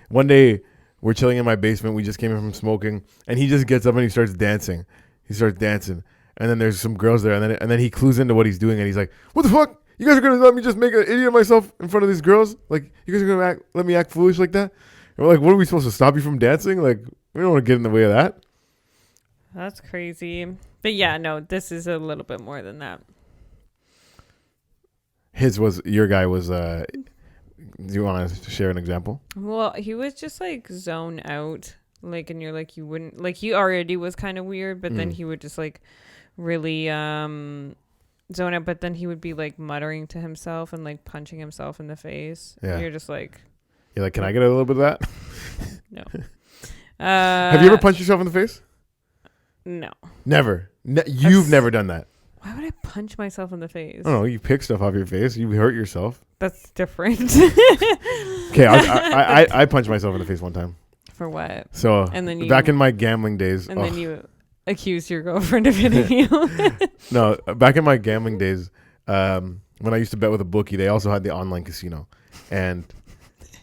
one day we're chilling in my basement, we just came in from smoking, and he just gets up and he starts dancing. And then there's some girls there, and then he clues into what he's doing, and he's like, what the fuck? You guys are going to let me just make an idiot of myself in front of these girls? Like, you guys are going to let me act foolish like that? And we're like, what are we supposed to stop you from dancing? Like, we don't want to get in the way of that. That's crazy. But yeah, no, this is a little bit more than that. Your guy was, do you want to share an example? Well, he was just like zone out. Like, and you're like, you wouldn't, like he already was kind of weird, but then he would just like really, zone out, but then he would be like muttering to himself and like punching himself in the face. Yeah. And you're just like, can I get a little bit of that? No. Have you ever punched yourself in the face? No. Never. You've never done that. Why would I punch myself in the face? I don't know. You pick stuff off your face. You hurt yourself. That's different. Okay, I punched myself in the face one time. For what? So and then back in my gambling days. And then you accused your girlfriend of hitting you. No, back in my gambling days, when I used to bet with a bookie, they also had the online casino, and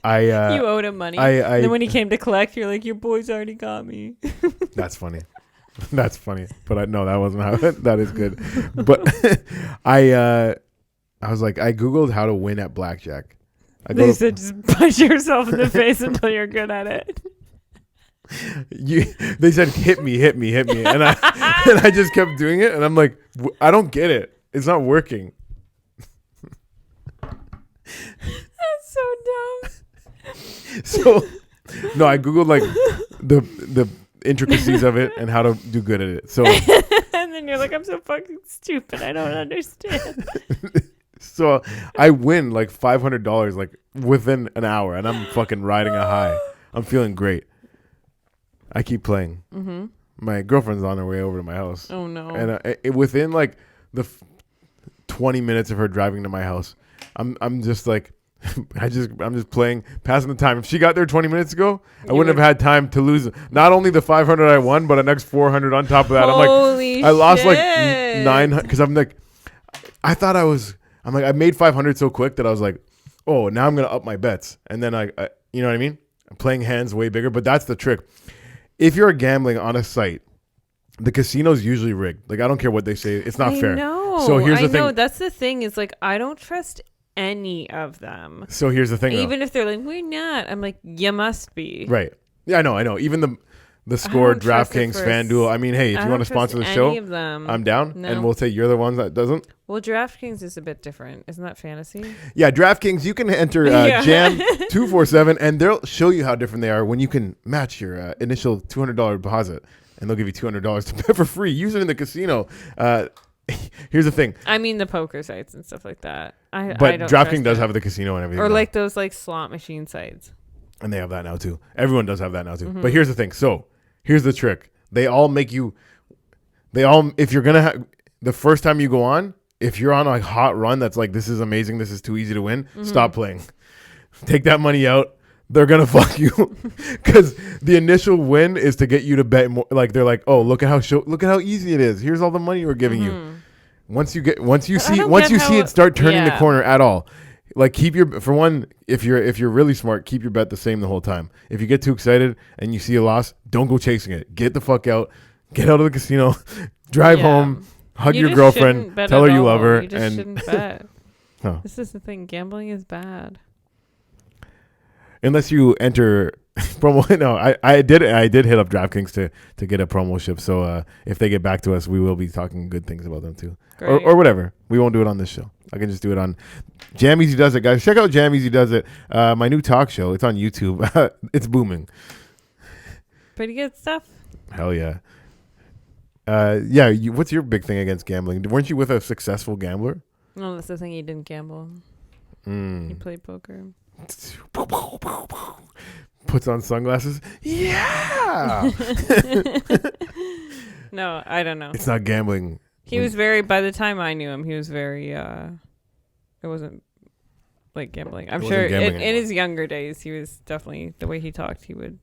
you owed him money. And then when he came to collect, you're like, your boy's already got me. That's funny. That's funny. But no, that wasn't how. That is good. But I was like, I googled how to win at blackjack. They said just punch yourself in the face until you're good at it. They said hit me, and I just kept doing it, and I'm like, I don't get it. It's not working. That's so dumb. So no, I googled like the intricacies of it and how to do good at it. So and then you're like, I'm so fucking stupid. I don't understand. So I win like $500 like within an hour, and I'm fucking riding a high. I'm feeling great. I keep playing. Mm-hmm. My girlfriend's on her way over to my house. Oh no! And within like the 20 minutes of her driving to my house, I'm just like, I'm just playing, passing the time. If she got there 20 minutes ago, I wouldn't have had time to lose. Not only the 500 I won, but an next 400 on top of that. Holy I lost like 900 because I'm like, I made 500 so quick that I was like, oh, now I'm gonna up my bets, and then I you know what I mean? I'm playing hands way bigger, but that's the trick. If you're gambling on a site, the casino's usually rigged. Like I don't care what they say, it's not fair. No, So here's the I know. thing. That's the thing. Is like I don't trust any of them. So here's the thing. Even if they're like, we're not. I'm like, you must be. Right. Yeah, I know. Even the Score, don't trust it DraftKings, for FanDuel. I mean, hey, if I you want don't to sponsor the trust show, any of them. I'm down. No. And we'll say you're the ones that doesn't. Well, DraftKings is a bit different. Isn't that fantasy? Yeah, DraftKings, you can enter Yeah. Jam247, and they'll show you how different they are when you can match your initial $200 deposit, and they'll give you $200 to bet for free. Use it in the casino. Here's the thing. I mean, the poker sites and stuff like that. I But don't DraftKings trust does it. have the casino and everything. Or now. like those like slot machine sites. And they have that now too. Everyone does have that now too. Mm-hmm. But here's the thing. So here's the trick. They all make you. If you're gonna have the first time you go on, if you're on a hot run that's like this is amazing, this is too easy to win, stop playing. Take that money out. They're gonna fuck you because the initial win is to get you to bet more. Like they're like, oh look at how easy it is. Here's all the money we're giving you. Once you see it start turning the corner at all. Like keep your for one, if you're really smart, keep your bet the same the whole time. If you get too excited and you see a loss, don't go chasing it. Get the fuck out. Get out of the casino. Drive home. Hug You your just girlfriend. shouldn't bet Tell her at you all. love her. You just And shouldn't bet. Huh. This is the thing. Gambling is bad. unless you enter promo. No, I did hit up DraftKings to get a promo ship. So if they get back to us, we will be talking good things about them too. Great. Or whatever. We won't do it on this show. I can just do it on Jam Easy Does It, guys. Check out Jam Easy Does It. My new talk show. It's on YouTube. It's booming. Pretty good stuff. Hell yeah. Yeah. What's your big thing against gambling? Weren't you with a successful gambler? No, that's the thing. He didn't gamble. He Mm. played poker. Puts on sunglasses. Yeah. No, I don't know. It's not gambling. He was very. By the time I knew him, he was very. It wasn't like gambling. I'm It sure wasn't gambling in anymore. his younger days, he was definitely the way he talked. He would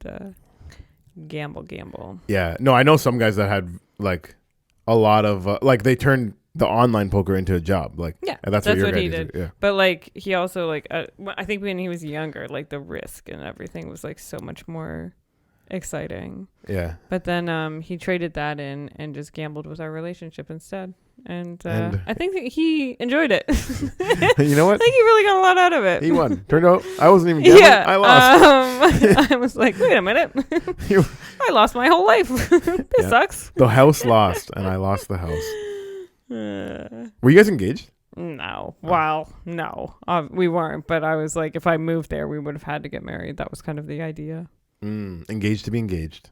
gamble. Yeah. No, I know some guys that had like a lot of like they turned the online poker into a job. Like Yeah, and that's that's what what your he guy did. Yeah. But like he also like I think when he was younger, like the risk and everything was like so much more exciting. Yeah. But then he traded that in and just gambled with our relationship instead. And I think that he enjoyed it. You know I what? think he really got a lot out of it. He won. Turned out I wasn't even gambling. Yeah, I lost. I was like, wait a minute. You- I lost my whole life. This Yeah. sucks. The house lost, and I lost the house. Were you guys engaged? No. Wow. No. We weren't. But I was like, if I moved there, we would have had to get married. That was kind of the idea. Engaged to be engaged.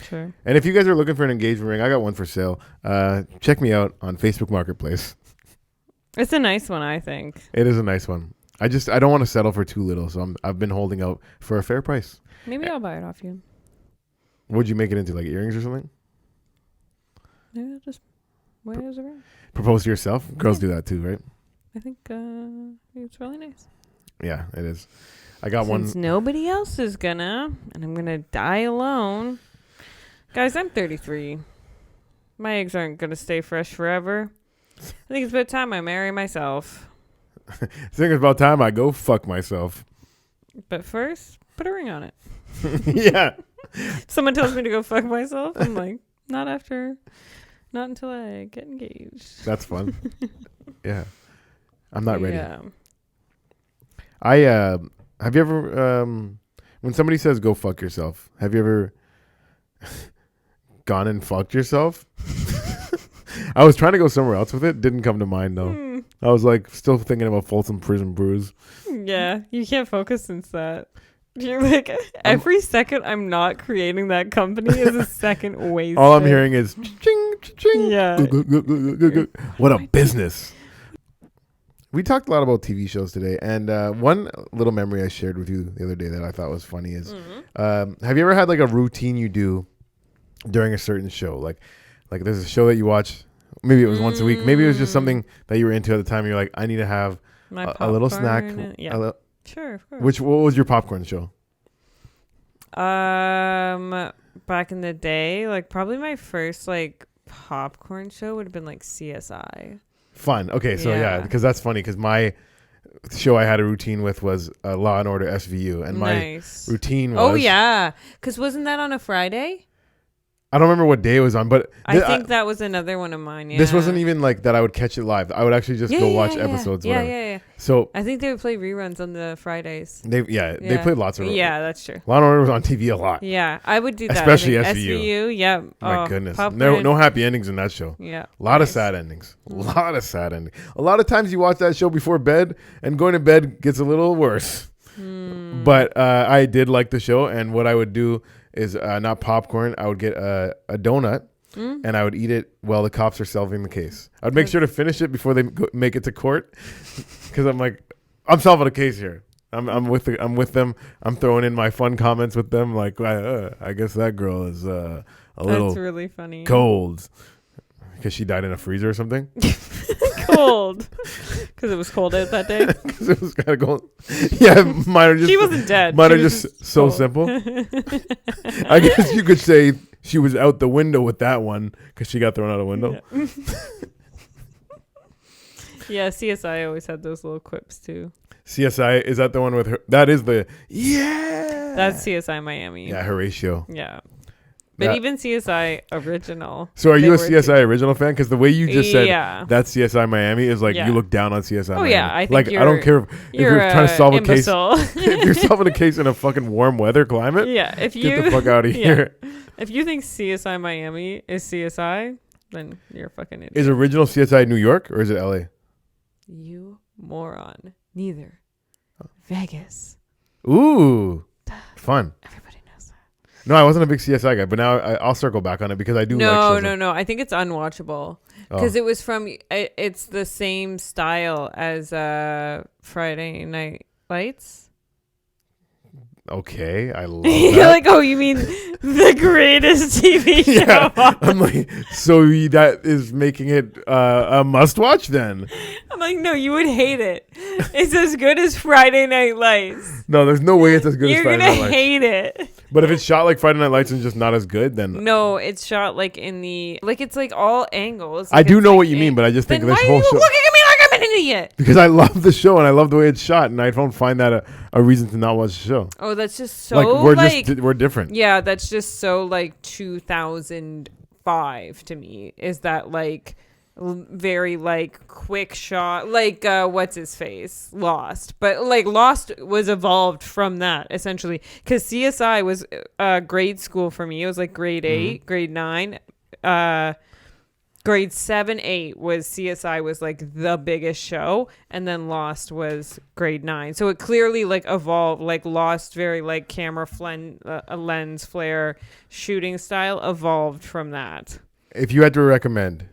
Sure. And if you guys are looking for an engagement ring, I got one for sale. Check me out on Facebook Marketplace. It's a nice one, I think. It is a nice one. I don't want to settle for too little, so I've been holding out for a fair price. Maybe I'll buy it off you. Would you make it into like earrings or something? Maybe I'll just wear it as a ring. Propose to yourself? Girls do that too, right? I think it's really nice. Yeah, it is. I got Since one. nobody else is gonna, and I'm gonna die alone. Guys, I'm 33. My eggs aren't gonna stay fresh forever. I think it's about time I marry myself. I think it's about time I go fuck myself. But first, put a ring on it. Yeah. Someone tells me to go fuck myself. I'm like, not until I get engaged. That's fun. Yeah. I'm not ready. Yeah. Have you ever when somebody says go fuck yourself, have you ever gone and fucked yourself? I was trying to go somewhere else with it. Didn't come to mind though. I was like still thinking about Folsom Prison Brews. Yeah, you can't focus since that. You're like, every second I'm not creating that company is a second wasted. All I'm hearing is ching ching. Yeah. What a business. We talked a lot about TV shows today, and one little memory I shared with you the other day that I thought was funny is, have you ever had like a routine you do during a certain show? Like there's a show that you watch, maybe it was once a week, maybe it was just something that you were into at the time. And you're like, I need to have a little snack. Yeah, sure, of course. What was your popcorn show? Back in the day, like probably my first like popcorn show would have been like CSI. Fun. Okay, so yeah, Yeah. because that's funny because my show I had a routine with was Law and Order SVU, and my Nice. routine was Oh yeah, because wasn't that on a Friday? I don't remember what day it was on, but I think that was another one of mine. Yeah. this wasn't even like that I would catch it live. I would actually just go watch episodes. Yeah, whatever. yeah. So I think they would play reruns on the Fridays. they played lots of. Yeah, that's true. Law and Order was on TV a lot. Yeah, I would do that. Especially I think SVU. Yeah. My goodness, no happy endings in that show. Yeah. A lot of sad endings. A lot of sad endings. A lot of times you watch that show before bed, and going to bed gets a little worse. But I did like the show, and what I would do is not popcorn. I would get a donut, and I would eat it while the cops are solving the case. I'd make sure to finish it before they make it to court, because I'm like, I'm solving a case here. I'm with them. I'm throwing in my fun comments with them. Like, I guess that girl is a little That's really funny. cold because she died in a freezer or something. Cold. Because it was cold out that day. Because it was kind of cold. Yeah, mine are just. She wasn't dead. Mine She are was just so cold. simple. I guess you could say she was out the window with that one because she got thrown out a window. Yeah. Yeah, CSI always had those little quips too. CSI, is that the one with her? That is the That's CSI Miami. Yeah, Horatio. Yeah. But That- even CSI original. So are they you a were CSI original fan? Because the way you just said Yeah. that's CSI Miami is like Yeah. you look down on CSI. Oh, Miami. yeah, I think like I don't you're- care if you're trying to solve a case. imbecile. If you're solving a case in a fucking warm weather climate, Yeah, if you get the fuck out of yeah. here. If you think CSI Miami is CSI, then you're a fucking idiot. Is original CSI New York or is it LA? You moron. Neither. Vegas. Ooh, fun. Everybody knows that. No, I wasn't a big CSI guy, but now I'll circle back on it because I do like shows like- No. I think it's unwatchable because it was from. It's the same style as Friday Night Lights. Okay, I love You're that. like, oh, you mean the greatest TV show? Yeah, I'm like, so that is making it a must-watch then? I'm like, no, you would hate it. It's as good as Friday Night Lights. No, there's no way it's as good You're as Friday gonna Night Lights. hate it. But if it's shot like Friday Night Lights and just not as good, then No, it's shot like in the it's like all angles. I Like, do it's know like what you mean. But I just think Then this why whole are you show looking at me like I'm an idiot? because I love the show and I love the way it's shot, and I don't find that a reason to not watch the show. Oh, that's just so We're different. Yeah, that's just so like 2005 to me. Is that like very like quick shot, like what's his face, Lost, but like Lost was evolved from that essentially because CSI was grade school for me. It was like grade 8, grade 9, grade 7, 8 was CSI was like the biggest show, and then Lost was grade 9. So it clearly like evolved, like Lost very like camera lens flare shooting style evolved from that. If you had to recommend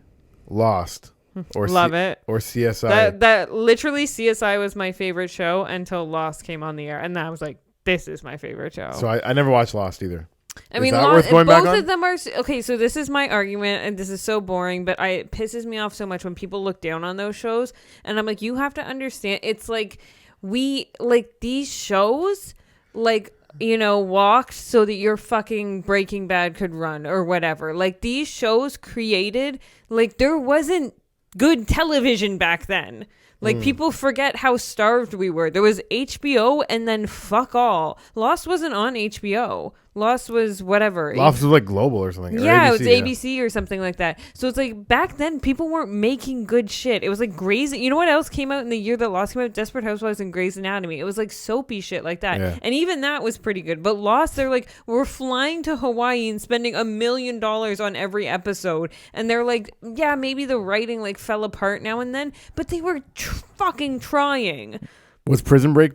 Lost or Love it. or CSI, That literally CSI was my favorite show until Lost came on the air, and I was like, this is my favorite show. so I never watched Lost either. I Is mean, that worth going back both on? of them are okay. So this is my argument, and this is so boring, but it pisses me off so much when people look down on those shows, and I'm like, you have to understand. It's like these shows, like, you know, walked so that your fucking Breaking Bad could run or whatever. Like these shows created, like there wasn't good television back then. Like people forget how starved we were. There was HBO and then fuck all. Lost wasn't on HBO. Lost was whatever. Lost was like Global or something. or Yeah, it was ABC, ABC or something like that. So it's like back then people weren't making good shit. It was like Grey's. You know what else came out in the year that Lost came out? Desperate Housewives and Grey's Anatomy. It was like soapy shit like that. Yeah. And even that was pretty good. But Lost, they're like, we're flying to Hawaii and spending $1 million on every episode. And they're like, yeah, maybe the writing like fell apart now and then, but they were fucking trying. Was Prison Break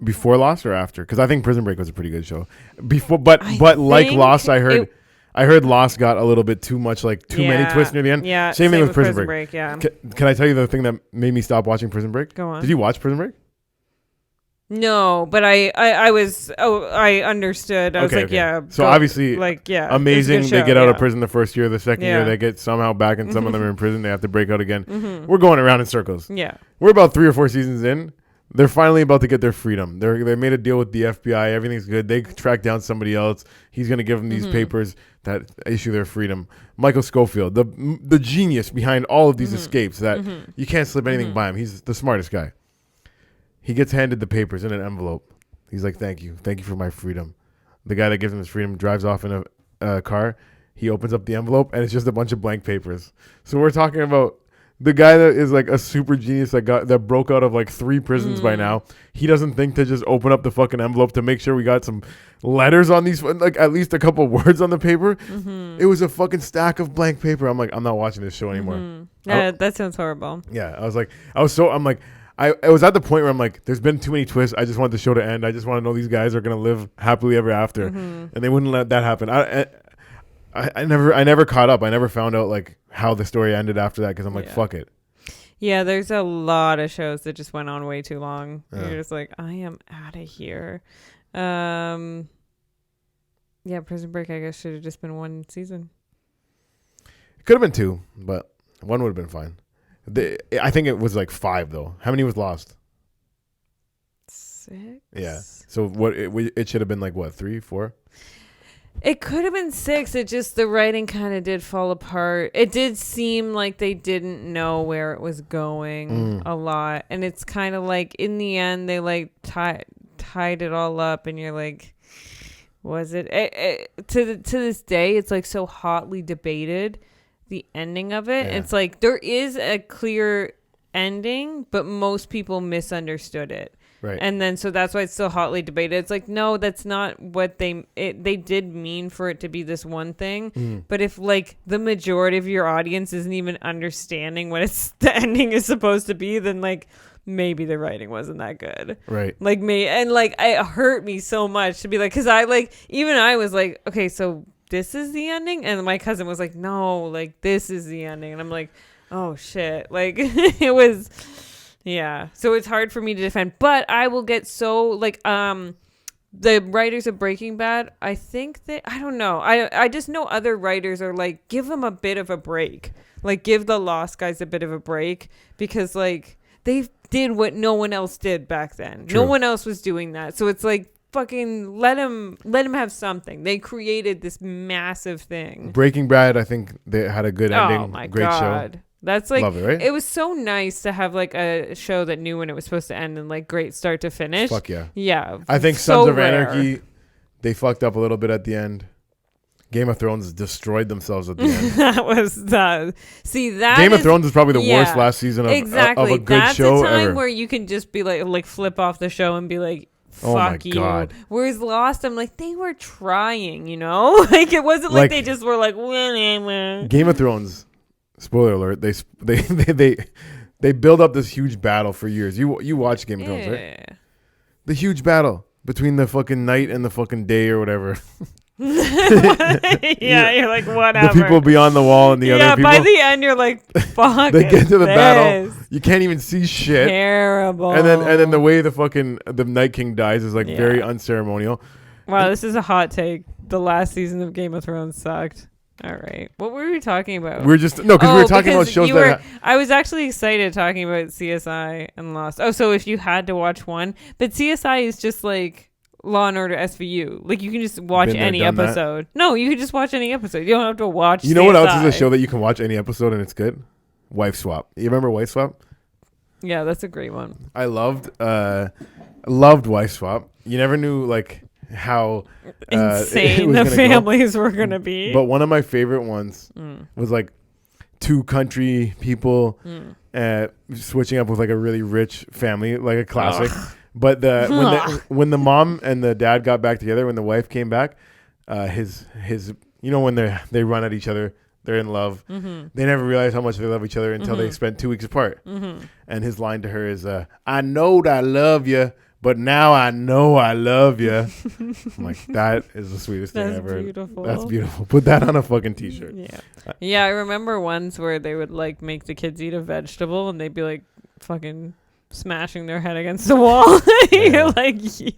before Lost or after? Because I think Prison Break was a pretty good show. Before, but like think Lost, I heard Lost got a little bit too much, like too many Yeah. twists near the end. Yeah. Same thing with Prison Break. Yeah. Can I tell you the thing that made me stop watching Prison Break? Go on. Did you watch Prison Break? No, but I understood. I was Okay, like, okay. yeah. So obviously, like, yeah, amazing. it's a good They get show, out of yeah. prison the first year. The second year, Yeah. they get somehow back, and some of them are in prison. They have to break out again. We're going around in circles. Yeah. We're about 3 or 4 seasons in. They're finally about to get their freedom. They made a deal with the FBI. Everything's good. They track down somebody else. He's going to give them these papers that issue their freedom. Michael Scofield, the genius behind all of these escapes that you can't slip anything by him. He's the smartest guy. He gets handed the papers in an envelope. He's like, thank you for my freedom. The guy that gives him his freedom drives off in a car. he opens up the envelope and it's just a bunch of blank papers. So we're talking about the guy that is like a super genius that broke out of like 3 prisons by now. He doesn't think to just open up the fucking envelope to make sure we got some letters on these, like at least a couple words on the paper. It was a fucking stack of blank paper. I'm like, I'm not watching this show anymore. Yeah, that sounds horrible. Yeah, I was like, I was at the point where I'm like, there's been too many twists. I just want the show to end. I just want to know these guys are gonna live happily ever after, and they wouldn't let that happen. I never caught up. I never found out like how the story ended after that because I'm like, fuck it. Yeah, there's a lot of shows that just went on way too long. Yeah. You're just like, I am out of here. Yeah, Prison Break, I guess, should have just been 1 season. It could have been 2, but 1 would have been fine. I think it was like 5 though. How many was lost? 6. Yeah. So what? It should have been like what? 3, 4. It could have been 6. It just, the writing kind of did fall apart. It did seem like they didn't know where it was going a lot. And it's kind of like, in the end, they like tied it all up. And you're like, was it? To this day, it's like so hotly debated, the ending of it. Yeah. It's like, there is a clear ending, but most people misunderstood it. Right. And then so that's why it's still hotly debated. It's like, no, that's not what they did mean for it to be this one thing. But if like the majority of your audience isn't even understanding what the ending is supposed to be, then like maybe the writing wasn't that good. Right. Like it hurt me so much to be like, because I was like, okay, so this is the ending, and my cousin was like, no, like this is the ending, and I'm like, oh shit, like it was. Yeah, so it's hard for me to defend, but I will get so like the writers of Breaking Bad, I think I don't know. I just know other writers are like, give them a bit of a break. Like give the Lost guys a bit of a break because like they did what no one else did back then. True. No one else was doing that. So it's like fucking let them have something. They created this massive thing. Breaking Bad, I think they had a good ending. Oh my Great God. show. That's like, love it, right? It was so nice to have like a show that knew when it was supposed to end and like great start to finish. Fuck yeah. Yeah. I think so Sons of rare. Anarchy, they fucked up a little bit at the end. Game of Thrones destroyed themselves at the end. That was see that Game of Thrones is probably the worst last season of exactly. a good show That's a time ever. where you can just be like flip off the show and be like, fuck Oh my you. God. Whereas Lost, I'm like, they were trying, you know? Like it wasn't like they just were like, Game of Thrones, spoiler alert, they build up this huge battle for years. You watch Game of Thrones, right? The huge battle between the fucking night and the fucking day or whatever. Yeah, you're like, whatever. The people beyond the wall and the other people. Yeah, by the end, you're like, fuck. They get to the this. battle. You can't even see shit. Terrible. And then the way the Night King dies is like very unceremonial. Wow, this is a hot take. The last season of Game of Thrones sucked. All right. What were we talking about? We're just because we were talking about shows I was actually excited talking about CSI and Lost. Oh, so if you had to watch one, but CSI is just like Law and Order SVU. Like you can just watch any episode. No, you can just watch any episode. You don't have to watch. You know CSI. what else is a show that you can watch any episode and it's good? Wife Swap. You remember Wife Swap? Yeah, that's a great one. I loved Wife Swap. You never knew like how insane the families were gonna be. But one of my favorite ones was like 2 country people switching up with like a really rich family, like a classic. But when the mom and the dad got back together, when the wife came back, his when they run at each other, they're in love. They never realize how much they love each other until they spend 2 weeks apart. And his line to her is, "I know that I love you, but now I know I love you." I'm like, that is the sweetest thing ever. That's beautiful. That's beautiful. Put that on a fucking t-shirt. Yeah, I remember ones where they would like make the kids eat a vegetable and they'd be like fucking smashing their head against the wall. You're like, yo.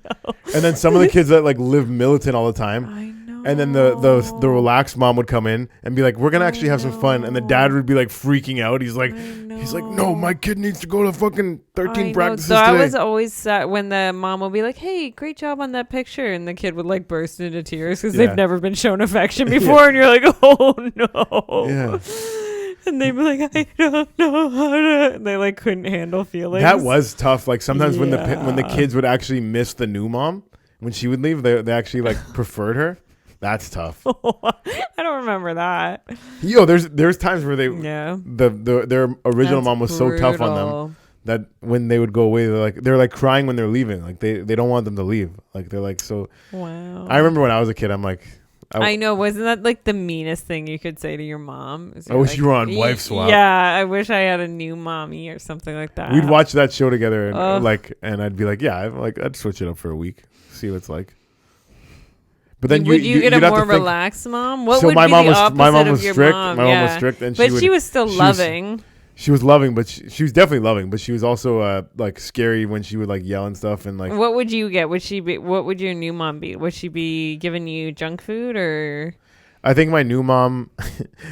And then some of the kids that like live militant all the time. I know. And then the relaxed mom would come in and be like, "We're gonna actually have some fun." And the dad would be like freaking out. He's like, "No, my kid needs to go to fucking 13 practices so today." I was always sad when the mom would be like, "Hey, great job on that picture," and the kid would like burst into tears because they've never been shown affection before, and you're like, "Oh no." Yeah. And they'd be like, "I don't know how to." And they like couldn't handle feelings. That was tough. Like sometimes when the kids would actually miss the new mom when she would leave, they actually like preferred her. That's tough. I don't remember that. Yo, there's times where Yeah. their original That's mom was so tough on them brutal. that when they would go away, they're like crying when they're leaving. Like they don't want them to leave. Like they're like so. Wow. I remember when I was a kid, I'm like, I know. Wasn't that like the meanest thing you could say to your mom? I wish you were on Wife Swap. Yeah, I wish I had a new mommy or something like that. We'd watch that show together and Ugh. and I'd be like, yeah, I'd switch it up for a week, see what it's like. But then would you get a you'd have more to think- relaxed mom? What so would my be mom the was opposite my mom of was your strict. mom? My mom was Yeah. strict, and But she was still she was- loving. She was loving, but she was definitely loving. But she was also like scary when she would like yell and stuff and like. What would you get? Would she be? What would your new mom be? Would she be giving you junk food or? I think my new mom.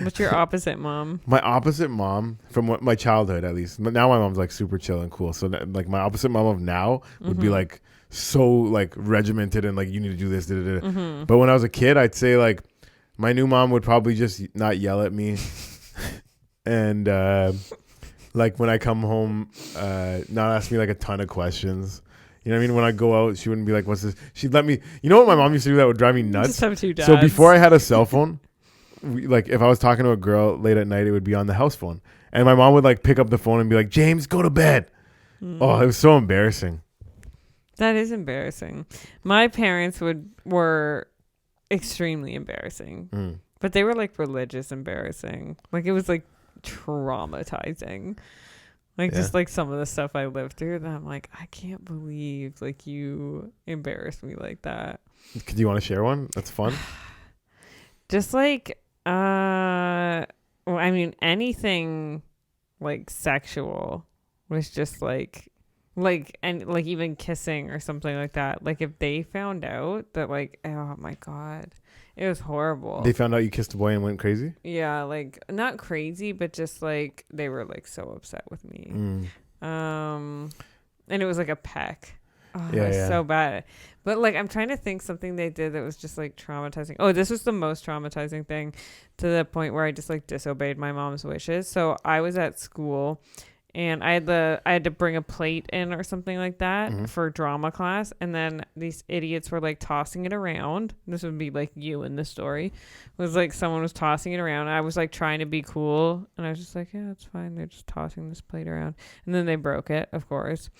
What's your opposite mom? My opposite mom from my childhood, at least. But now my mom's like super chill and cool. So like my opposite mom of now would be like so like regimented and like you need to do this. Da, da, da. But when I was a kid, I'd say like my new mom would probably just not yell at me, and like when I come home, not ask me like a ton of questions. You know what I mean? When I go out, she wouldn't be like, "What's this?" She'd let me. You know what my mom used to do that would drive me nuts. Just have two dads. So before I had a cell phone, like if I was talking to a girl late at night, it would be on the house phone, and my mom would like pick up the phone and be like, "James, go to bed." Oh, it was so embarrassing. That is embarrassing. My parents were extremely embarrassing, but they were like religious embarrassing. Like it was like traumatizing. Like just like some of the stuff I lived through, that I'm like, I can't believe like you embarrassed me like that. Do you want to share one? That's fun. Just like well, I mean anything like sexual was just like and like even kissing or something like that. Like if they found out that like, oh my God, it was horrible. They found out you kissed a boy and went crazy? Yeah, like not crazy, but just like they were like so upset with me. And it was like a peck. Oh, Yeah, it was yeah. so bad. But like I'm trying to think something they did that was just like traumatizing. Oh, this was the most traumatizing thing, to the point where I just like disobeyed my mom's wishes. So I was at school and I had to bring a plate in or something like that for drama class, and then these idiots were like tossing it around. This would be like you in the story. It was like someone was tossing it around. I was like trying to be cool, and I was just like, yeah, it's fine. They're just tossing this plate around, and then they broke it, of course.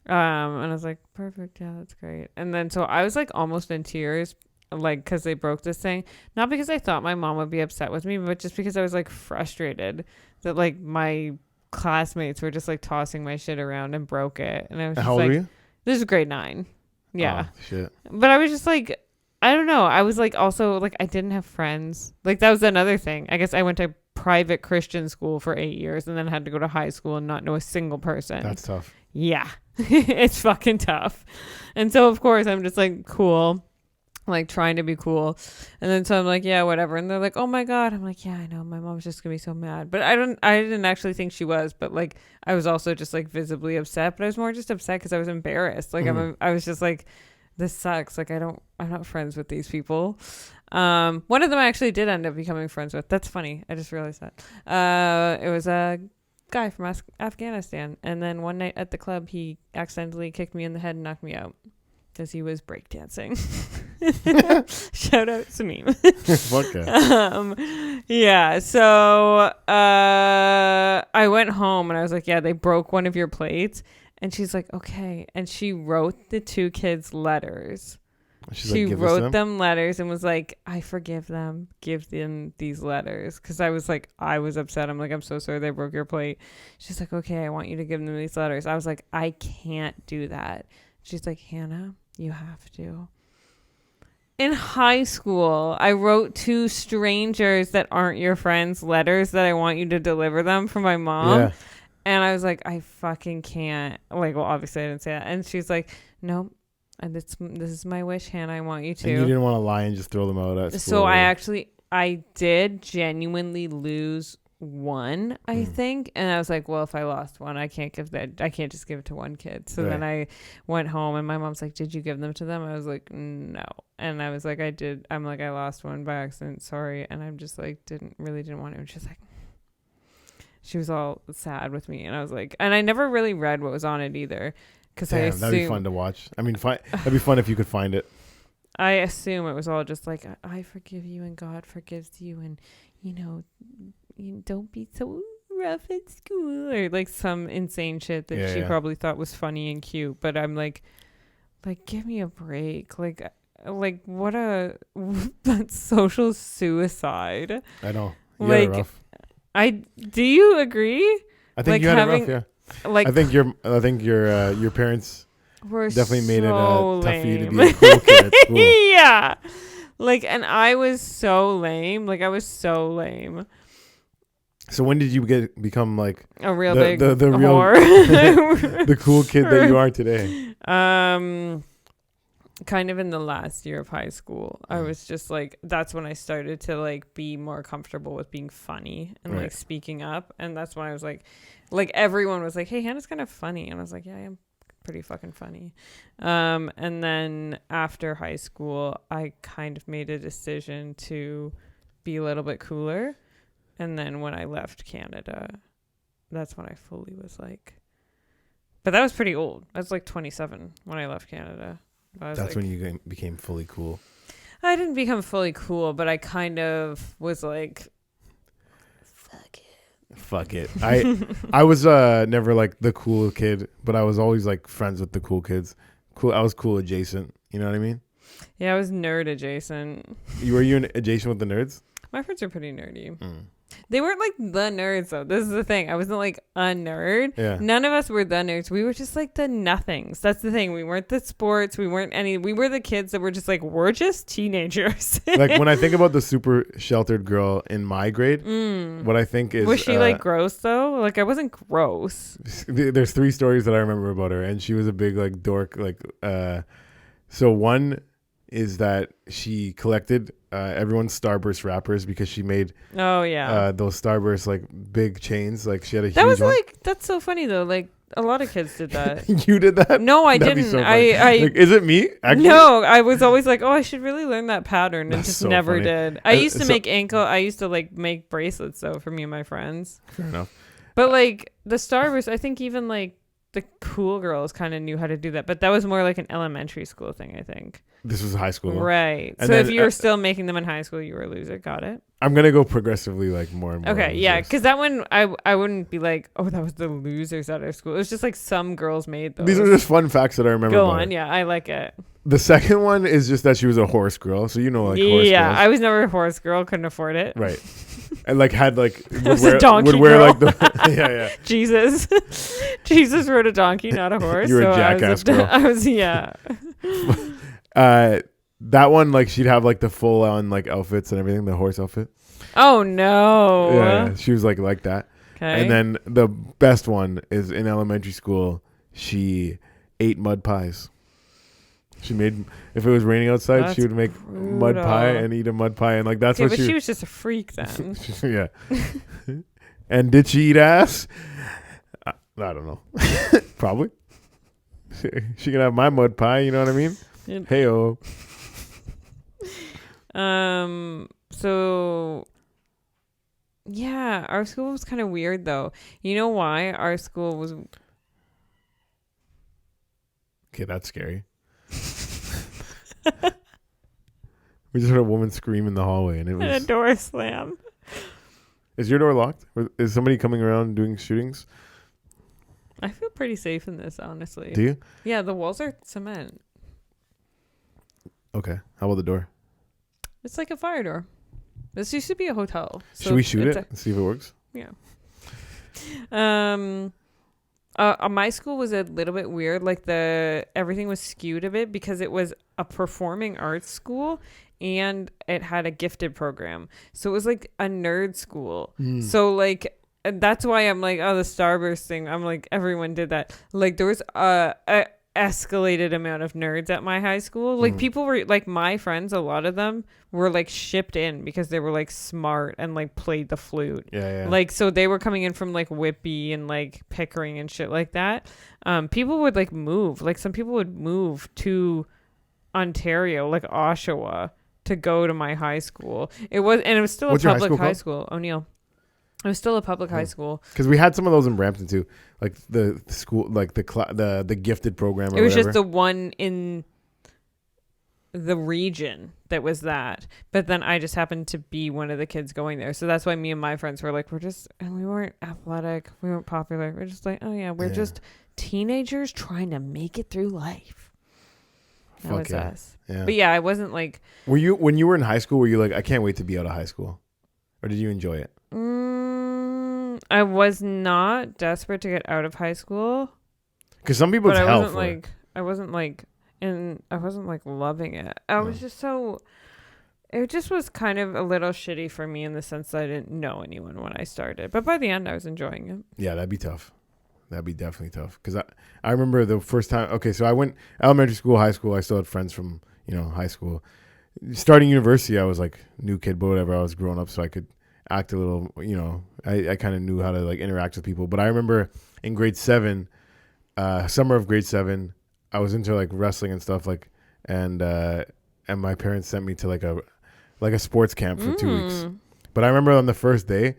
And I was like, perfect, yeah, that's great. And then so I was like almost in tears, like because they broke this thing, not because I thought my mom would be upset with me, but just because I was like frustrated that like my classmates were just like tossing my shit around and broke it. And I was just How old like, were you? this is grade 9. Yeah. Oh, shit. But I was just like, I don't know. I was like, also like, I didn't have friends. Like that was another thing. I guess I went to private Christian school for 8 years and then had to go to high school and not know a single person. That's tough. Yeah. It's fucking tough. And so of course I'm just like cool, like trying to be cool. And then so I'm like, yeah, whatever. And they're like, oh my God. I'm like, yeah, I know. My mom's just gonna be so mad. But I didn't actually think she was, but like I was also just like visibly upset, but I was more just upset because I was embarrassed. Like I was just like, this sucks. Like I'm not friends with these people. One of them I actually did end up becoming friends with. That's funny. I just realized that. It was a guy from Afghanistan, and then one night at the club he accidentally kicked me in the head and knocked me out because he was breakdancing. Shout out Sameem. Fuck that. Yeah, so I went home and I was like, yeah, they broke one of your plates. And she's like, okay. And she wrote the 2 kids letters. She like, wrote them letters and was like, I forgive them. Give them these letters. Because I was like, I was upset. I'm like, I'm so sorry they broke your plate. She's like, okay, I want you to give them these letters. I was like, I can't do that. She's like, Hannah, you have to. In high school, I wrote 2 strangers that aren't your friends letters that I want you to deliver them for my mom. Yeah. And I was like, I fucking can't. Like, well, obviously I didn't say that. And she's like, no, this is my wish, Hannah. I want you to. And you didn't want to lie and just throw them out at school. So I did genuinely lose one, I think. And I was like, well, if I lost one, I can't just give it to one kid. So then I went home and my mom's like, did you give them to them? I was like, no. And I was like, I did. I'm like, I lost one by accident. Sorry. And I'm just like, didn't want to. And she's like, she was all sad with me. And I was like, and I never really read what was on it either. Cause Damn, that'd be fun to watch. I mean, that'd be fun if you could find it. I assume it was all just like, I forgive you and God forgives you, and you don't be so rough at school, or like some insane shit that she probably thought was funny and cute. But I'm like give me a break. Like what that's social suicide. I know. You had it rough. Do you agree? I think you had it rough. Yeah. Like I think your parents were definitely made it so tough for you to be a cool kid at school. Yeah. Like, and I was so lame. Like, I was so lame. So when did you become like a real big the real the cool kid that you are today? Kind of in the last year of high school. I was just like, that's when I started to like be more comfortable with being funny and like speaking up. And that's when I was like everyone was like, hey, Hannah's kind of funny. And I was like, yeah, I am pretty fucking funny. And then after high school, I kind of made a decision to be a little bit cooler. And then when I left Canada, that's when I fully was like, but that was pretty old. I was like 27 when I left Canada. That's when you became fully cool. I didn't become fully cool, but I kind of was like, fuck it. I was never like the cool kid, but I was always like friends with the cool kids. Cool. I was cool adjacent. You know what I mean? Yeah, I was nerd adjacent. Were you adjacent with the nerds? My friends are pretty nerdy. They weren't like the nerds though. This is the thing. I wasn't like a nerd. Yeah. None of us were the nerds. We were just like the nothings. That's the thing. We weren't the sports. We weren't any. We were the kids that were just like, we're just teenagers. Like when I think about the super sheltered girl in my grade, what I think is, was she like gross though? Like I wasn't gross. There's 3 stories that I remember about her, and she was a big like dork. Like, so one is that she collected everyone's Starburst wrappers because she made those Starburst like big chains. Like she had a that huge was one. like that's so funny though. Like a lot of kids did that. You did that? No, I That'd didn't. So I like, is it me? Actually? No, I was always like, oh, I should really learn that pattern, and That's just so never funny. did. I used to make I used to like make bracelets though for me and my friends. Fair enough. But like the Starburst, I think even like the cool girls kind of knew how to do that, but that was more like an elementary school thing, I think. This was high school, right? And so then, if you were still making them in high school, you were a loser. Got it? I'm gonna go progressively, like more and more. Okay, yeah, because that one I wouldn't be like, oh, that was the losers at our school. It was just like some girls made those. These are just fun facts that I remember. Go on, yeah, I like it. The second one is just that she was a horse girl, so like horse girls. Yeah, I was never a horse girl. Couldn't afford it. Right. And like had like would wear like the yeah. Jesus rode a donkey, not a horse. You were a jackass girl. I was that one, like she'd have like the full on like outfits and everything, the horse outfit. Oh no. Yeah, she was like that. Okay. And then the best one is in elementary school, she ate mud pies. She made, if it was raining outside, she would make mud pie and eat a mud pie, and like that's what she was just a freak then. Yeah. And did she eat ass? I don't know. Probably. She can have my mud pie. You know what I mean? Hey-o. So yeah, our school was kind of weird though. You know why our school was? Okay, that's scary. We just heard a woman scream in the hallway, and it was a door slam. Is your door locked? Is somebody coming around doing shootings? I feel pretty safe in this, honestly. Do you? Yeah, the walls are cement. Okay. How about the door? It's like a fire door. This used to be a hotel. So should we shoot it and see if it works? Yeah. My school was a little bit weird. Like everything was skewed a bit because it was a performing arts school and it had a gifted program. So it was like a nerd school. So like that's why I'm like, oh, the Starburst thing. I'm like, everyone did that. Like there was a escalated amount of nerds at my high school. Like people were like, my friends, a lot of them were like shipped in because they were like smart and like played the flute. Yeah. Like so they were coming in from like Whitby and like Pickering and shit like that. People would like move. Like some people would move to Ontario, like Oshawa, to go to my high school. It was still a public high school. O'Neill. It was still a public high school. Because we had some of those in Brampton too, like the school, like the gifted program. Or it was whatever. just the one in the region that was that. But then I just happened to be one of the kids going there. So that's why me and my friends were like, and we weren't athletic. We weren't popular. We're just like, oh yeah, we're just teenagers trying to make it through life. That was us. Yeah. But yeah, I wasn't like. When you were in high school, were you like, I can't wait to be out of high school? Or did you enjoy it? I was not desperate to get out of high school. Because some people, but it's I hell wasn't for it. like, I wasn't like loving it. I was just so. It just was kind of a little shitty for me in the sense that I didn't know anyone when I started. But by the end, I was enjoying it. Yeah, that'd be tough. That'd be definitely tough. Because I remember the first time. Okay, so I went elementary school, high school. I still had friends from, high school. Starting university, I was like new kid, but whatever. I was growing up, so I could act a little, I kind of knew how to like interact with people. But I remember in grade 7, summer of grade 7, I was into like wrestling and stuff and my parents sent me to like a sports camp for 2 weeks. But I remember on the first day,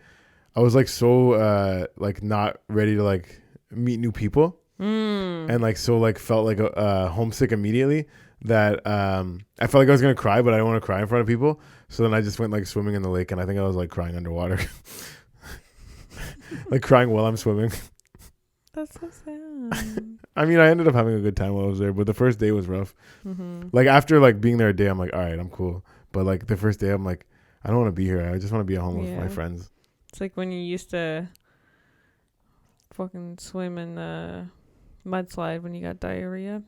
I was like so like not ready to like meet new people and like so like felt like homesick immediately that I felt like I was gonna cry, but I don't want to cry in front of people. So then I just went like swimming in the lake, and I think I was like crying underwater, like crying while I'm swimming. That's so sad. I mean, I ended up having a good time while I was there, but the first day was rough. Like after like being there a day, I'm like, all right, I'm cool. But like the first day, I'm like, I don't want to be here. I just want to be at home with my friends. It's like when you used to fucking swim in the mudslide when you got diarrhea.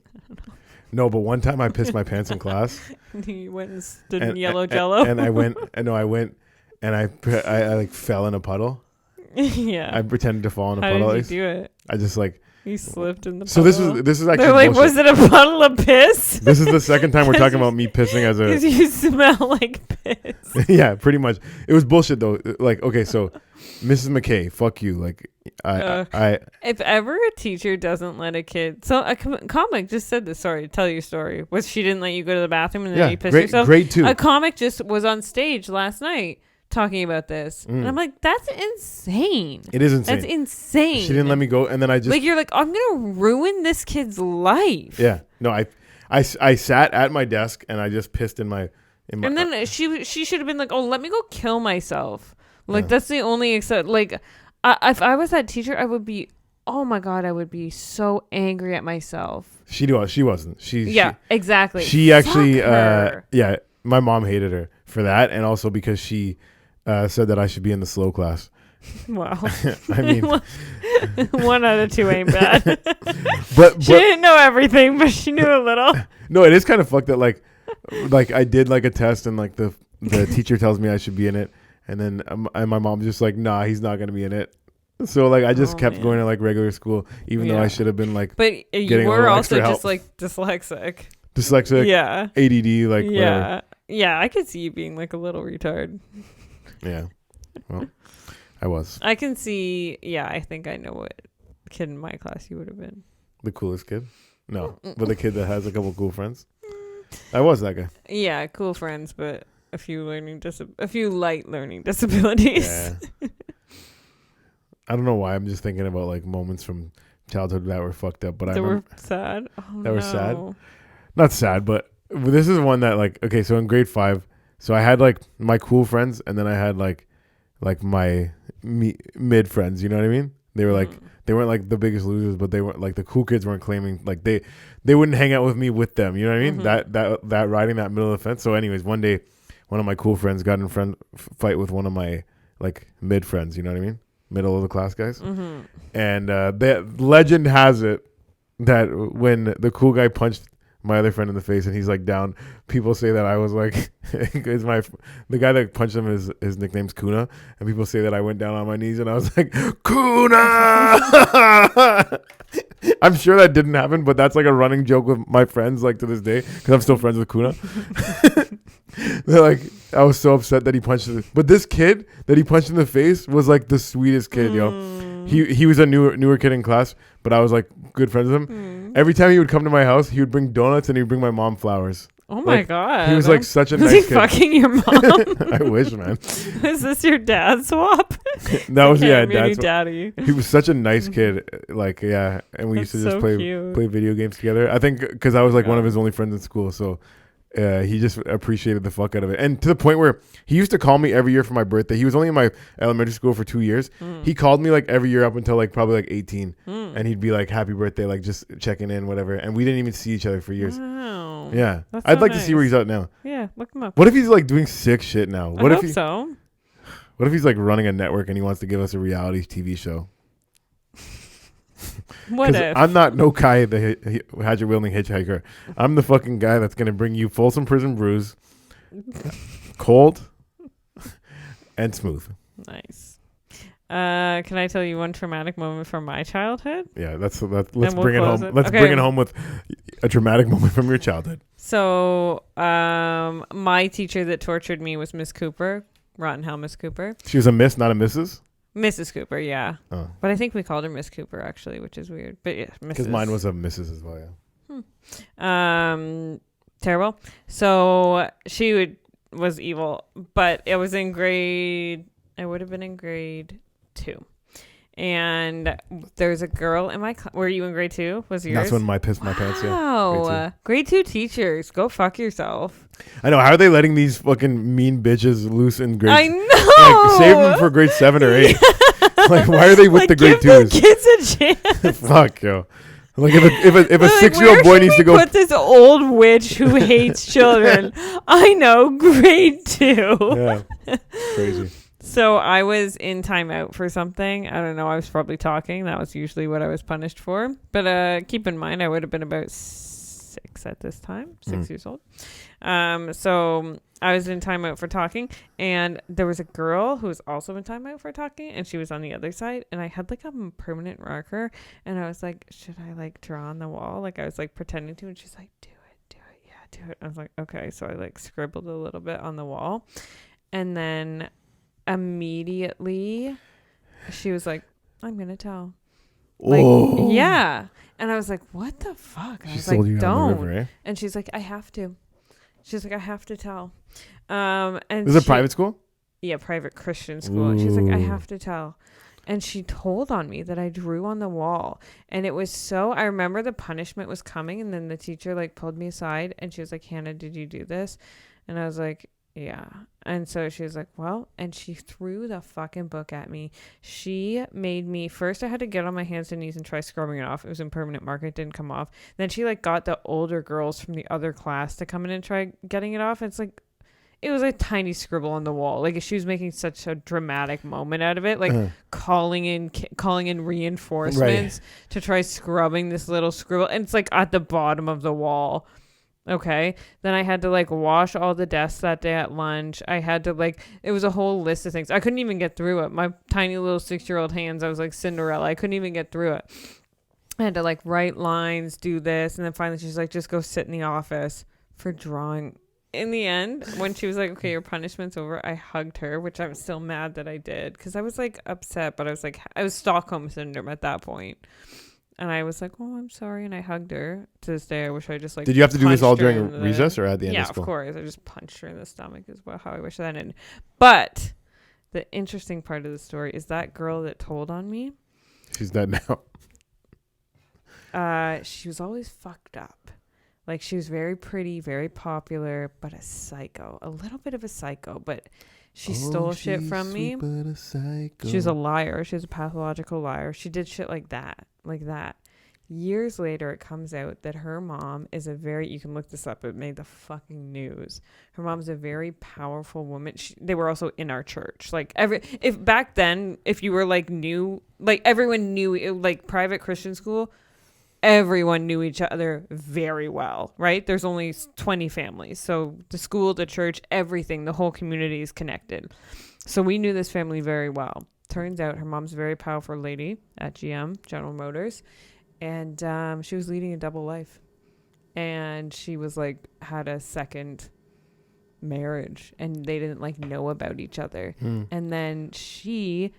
I don't know. No, but one time I pissed my pants in class. You went and stood in yellow jello. And I went and I like fell in a puddle. Yeah. I pretended to fall in a How puddle. How did you do it? I just like. You slipped in the So puddle. this is actually They're like, bullshit. was it a puddle of piss? This is the second time we're talking about me pissing as a. Because you smell like piss. Yeah, pretty much. It was bullshit though. Like, okay, so Mrs. McKay, fuck you. Like, I If ever a teacher doesn't let a kid, so a comic just said this. Sorry, tell your story. Was she didn't let you go to the bathroom and then you pissed yourself? Grade 2. A comic just was on stage last night talking about this, and I'm like, that's insane. It is insane. That's insane. She didn't let me go, and then I just like you're like, I'm gonna ruin this kid's life. Yeah. No, I sat at my desk and I just pissed in my. And then she should have been like, oh, let me go kill myself. Like that's the only except like. If I was that teacher, I would be, oh my God, I would be so angry at myself. She wasn't. Exactly. She actually, her. my mom hated her for that. And also because she said that I should be in the slow class. Wow. I mean, 1 out of 2 ain't bad. but she didn't know everything, but she knew a little. No, it is kind of fucked that like I did like a test and like the teacher tells me I should be in it. And then and my mom's just like, nah, he's not going to be in it. So like I just kept going to like regular school, even though I should have been like. But you were also just like dyslexic. Dyslexic. Yeah. ADD. Like whatever. Yeah. I could see you being like a little retard. Yeah. Well, I was. I can see. Yeah, I think I know what kid in my class you would have been. The coolest kid? No, but the kid that has a couple cool friends. I was that guy. Yeah, cool friends, but. A few light learning disabilities. Yeah. I don't know why. I'm just thinking about like moments from childhood that were fucked up, but were sad. Oh, that were sad. Not sad, but this is one that like okay. So in grade 5, so I had like my cool friends, and then I had like my mid friends. You know what I mean? They were like they weren't like the biggest losers, but they weren't like the cool kids weren't claiming like they wouldn't hang out with me with them. You know what I mean? That riding that middle of the fence. So anyways, one day. One of my cool friends got in fight with one of my like mid friends, you know what I mean? Middle of the class guys. Mm-hmm. And the legend has it that when the cool guy punched my other friend in the face and he's like down, people say that I was like, the guy that punched him his nickname's Kuna, and people say that I went down on my knees and I was like, Kuna! I'm sure that didn't happen, but that's like a running joke with my friends like to this day because I'm still friends with Kuna. They're like, I was so upset that he punched him. But this kid that he punched in the face was like the sweetest kid, yo. He was a newer kid in class, but I was like good friends with him. Every time he would come to my house, he would bring donuts and he'd bring my mom flowers. Oh my Like, god. He was like such a Was nice he kid. fucking your mom? I wish, man. Is this your dad swap? That was Okay, yeah, I'm your new dad's. daddy. He was such a nice kid. Like yeah, and we used to That's just so play cute. video games together. I think because I was like one of God. his only friends in school, so he just appreciated the fuck out of it. And to the point where he used to call me every year for my birthday. He was only in my elementary school for 2 years. He called me like every year up until like probably like 18, and he'd be like, "Happy birthday," like just checking in, whatever. And we didn't even see each other for years. Wow. Yeah, That's I'd so like to see where nice. he's at now. Yeah, look him up. What if he's like doing sick shit now? What I if hope he? so. What if he's like running a network and he wants to give us a reality TV show? What 'Cause if? I'm not no Kai the hatchet wielding hitchhiker. I'm the fucking guy that's gonna bring you Folsom Prison Brews, cold, and smooth. Nice. Can I tell you one traumatic moment from my childhood? Yeah, let's bring we'll it close home. it. Let's Okay. bring it home with a traumatic moment from your childhood. So, my teacher that tortured me was Miss Cooper, Rotten Hell Miss Cooper. She was a miss, not a Mrs. Mrs. Cooper, yeah. Oh, But I think we called her Miss Cooper, actually, which is weird. But yeah, Mrs. because mine was a Mrs. as well. Yeah. Terrible. So was evil, but it was in I would have been in grade 2. And there's a girl in my were you in grade 2? Was yours? That's when I pissed my pants. Yeah. Wow. Grade 2 teachers, go fuck yourself. I know. How are they letting these fucking mean bitches loose in grade? I know. Like, save them for grade 7 or 8. Like, why are they with Like, the grade give 2s? the kids a chance. Fuck, yo. Like, if a Like, 6-year-old boy where needs should to we go. put this old witch who hates children. I know, grade 2. Yeah. Crazy. So I was in timeout for something. I don't know. I was probably talking. That was usually what I was punished for. But keep in mind, I would have been about 6 at this time, 6 years old. So I was in timeout for talking, and there was a girl who was also in timeout for talking, and she was on the other side, and I had like a permanent marker, and I was like, should I like draw on the wall? Like I was like pretending to, and she's like, do it, yeah, do it. I was like, okay. So I like scribbled a little bit on the wall, and then immediately she was like, I'm gonna tell. Like, Oh. yeah. And I was like, what the fuck? And I She was sold like, you on the don't. river, eh? And she's like, I have to. She's like, I have to tell. And Is it private school? Yeah, private Christian school. And she's like, I Ooh. have to tell. And she told on me that I drew on the wall. And it was so, I remember the punishment was coming. And then the teacher like pulled me aside and she was like, Hannah, did you do this? And I was like, yeah. And so she was like, well, and she threw the fucking book at me. She made me, first I had to get on my hands and knees and try scrubbing it off. It was in permanent marker. It didn't come off. Then she like got the older girls from the other class to come in and try getting it off. It's like, it was a tiny scribble on the wall. Like she was making such a dramatic moment out of it, like calling in reinforcements to try scrubbing this little scribble. And it's like at the bottom of the wall. Okay. Then I had to like wash all the desks that day at lunch. I had to like, it was a whole list of things. I couldn't even get through it. My tiny little 6-year-old hands, I was like Cinderella. I couldn't even get through it. I had to like write lines, do this. And then finally she's like, just go sit in the office for drawing. In the end, when she was like, okay, your punishment's over, I hugged her, which I'm still mad that I did. Because I was like upset, but I was Stockholm syndrome at that point. And I was like, oh, I'm sorry. And I hugged her. To this day, I wish I just like. Did you have to do this all punched her during in recess or at the end Yeah, of school? of course. I just punched her in the stomach is how I wish that ended. But the interesting part of the story is that girl that told on me. She's dead now. She was always fucked up. Like she was very pretty, very popular, but a psycho. A little bit of a psycho, but she stole shit from me. She was a liar. She was a pathological liar. She did shit like that. Years later, it comes out that her mom is you can look this up. It made the fucking news. Her mom's a very powerful woman. They were also in our church. Like if back then, if you were like new, like everyone knew it, like private Christian school, everyone knew each other very well, right? There's only 20 families. So the school, the church, everything, the whole community is connected. So we knew this family very well. Turns out her mom's a very powerful lady at GM, General Motors. And she was leading a double life. And she was like, had a second marriage. And they didn't like know about each other. And then she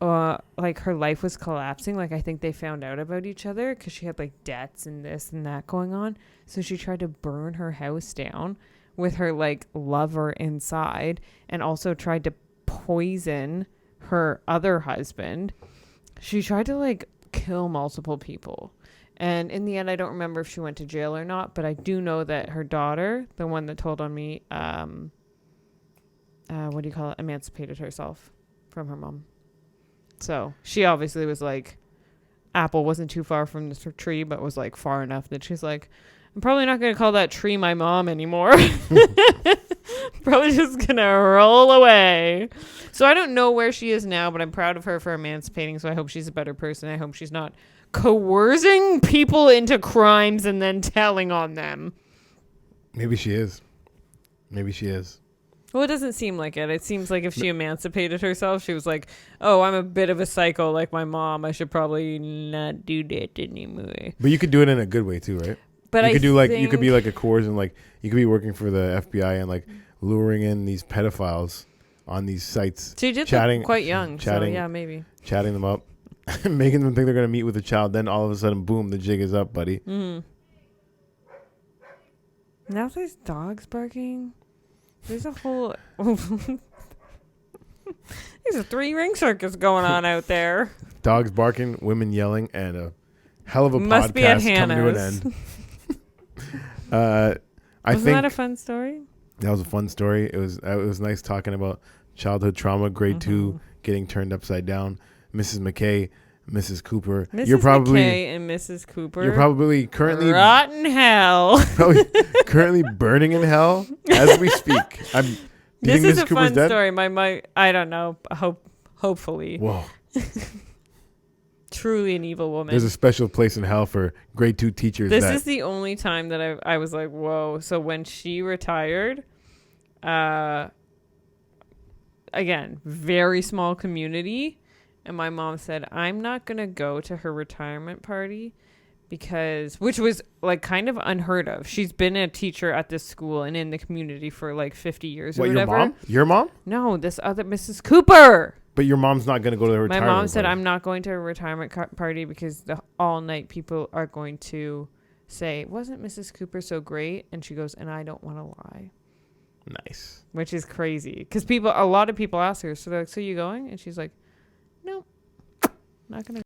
like her life was collapsing. Like I think they found out about each other because she had like debts and this and that going on. So she tried to burn her house down with her like lover inside, and also tried to poison her other husband. She tried to like kill multiple people. And in the end, I don't remember if she went to jail or not, but I do know that her daughter, the one that told on me, what do you call it? Emancipated herself from her mom. So she obviously was like, apple wasn't too far from the tree, but was like far enough that she's like, I'm probably not going to call that tree my mom anymore. Probably just going to roll away. So I don't know where she is now, but I'm proud of her for emancipating. So I hope she's a better person. I hope she's not coercing people into crimes and then telling on them. Maybe she is. Maybe she is. Well, it doesn't seem like it. It seems like if she emancipated herself, she was like, oh, I'm a bit of a psycho like my mom. I should probably not do that anymore. But you could do it in a good way too, right? But you could do like, you could be like a coercion, like you could be working for the FBI and like luring in these pedophiles on these sites. She did chatting, look quite young, chatting, so yeah, maybe. Chatting them up, making them think they're going to meet with a child. Then all of a sudden, boom, the jig is up, buddy. Mm. Now there's dogs barking. There's a whole... There's a 3-ring circus going on out there. Dogs barking, women yelling, and a hell of a Must be at podcast coming to an Hannah's. end. I Wasn't think that a fun story? that was a fun story. It was nice talking about childhood trauma, grade 2, getting turned upside down. Mrs. McKay, Mrs. Cooper. Mrs. You're probably McKay and Mrs. Cooper. You're probably currently rotten hell. probably currently burning in hell as we speak. Do you This think is Mrs. a Cooper's fun dead? story. My I don't know. Hopefully. Whoa. Truly an evil woman. There's a special place in hell for grade 2 teachers. This is the only time that I was like, whoa. So when she retired, again, very small community. And my mom said, I'm not going to go to her retirement party which was like kind of unheard of. She's been a teacher at this school and in the community for like 50 years or whatever. Your mom? Your mom? No, this other Mrs. Cooper. But your mom's not going to go to the retirement My mom said, party. I'm not going to a retirement party because the all night people are going to say, wasn't Mrs. Cooper so great? And she goes, and I don't want to lie. Nice. Which is crazy. Because a lot of people ask her, so they're like, so you going? And she's like, no, not going to.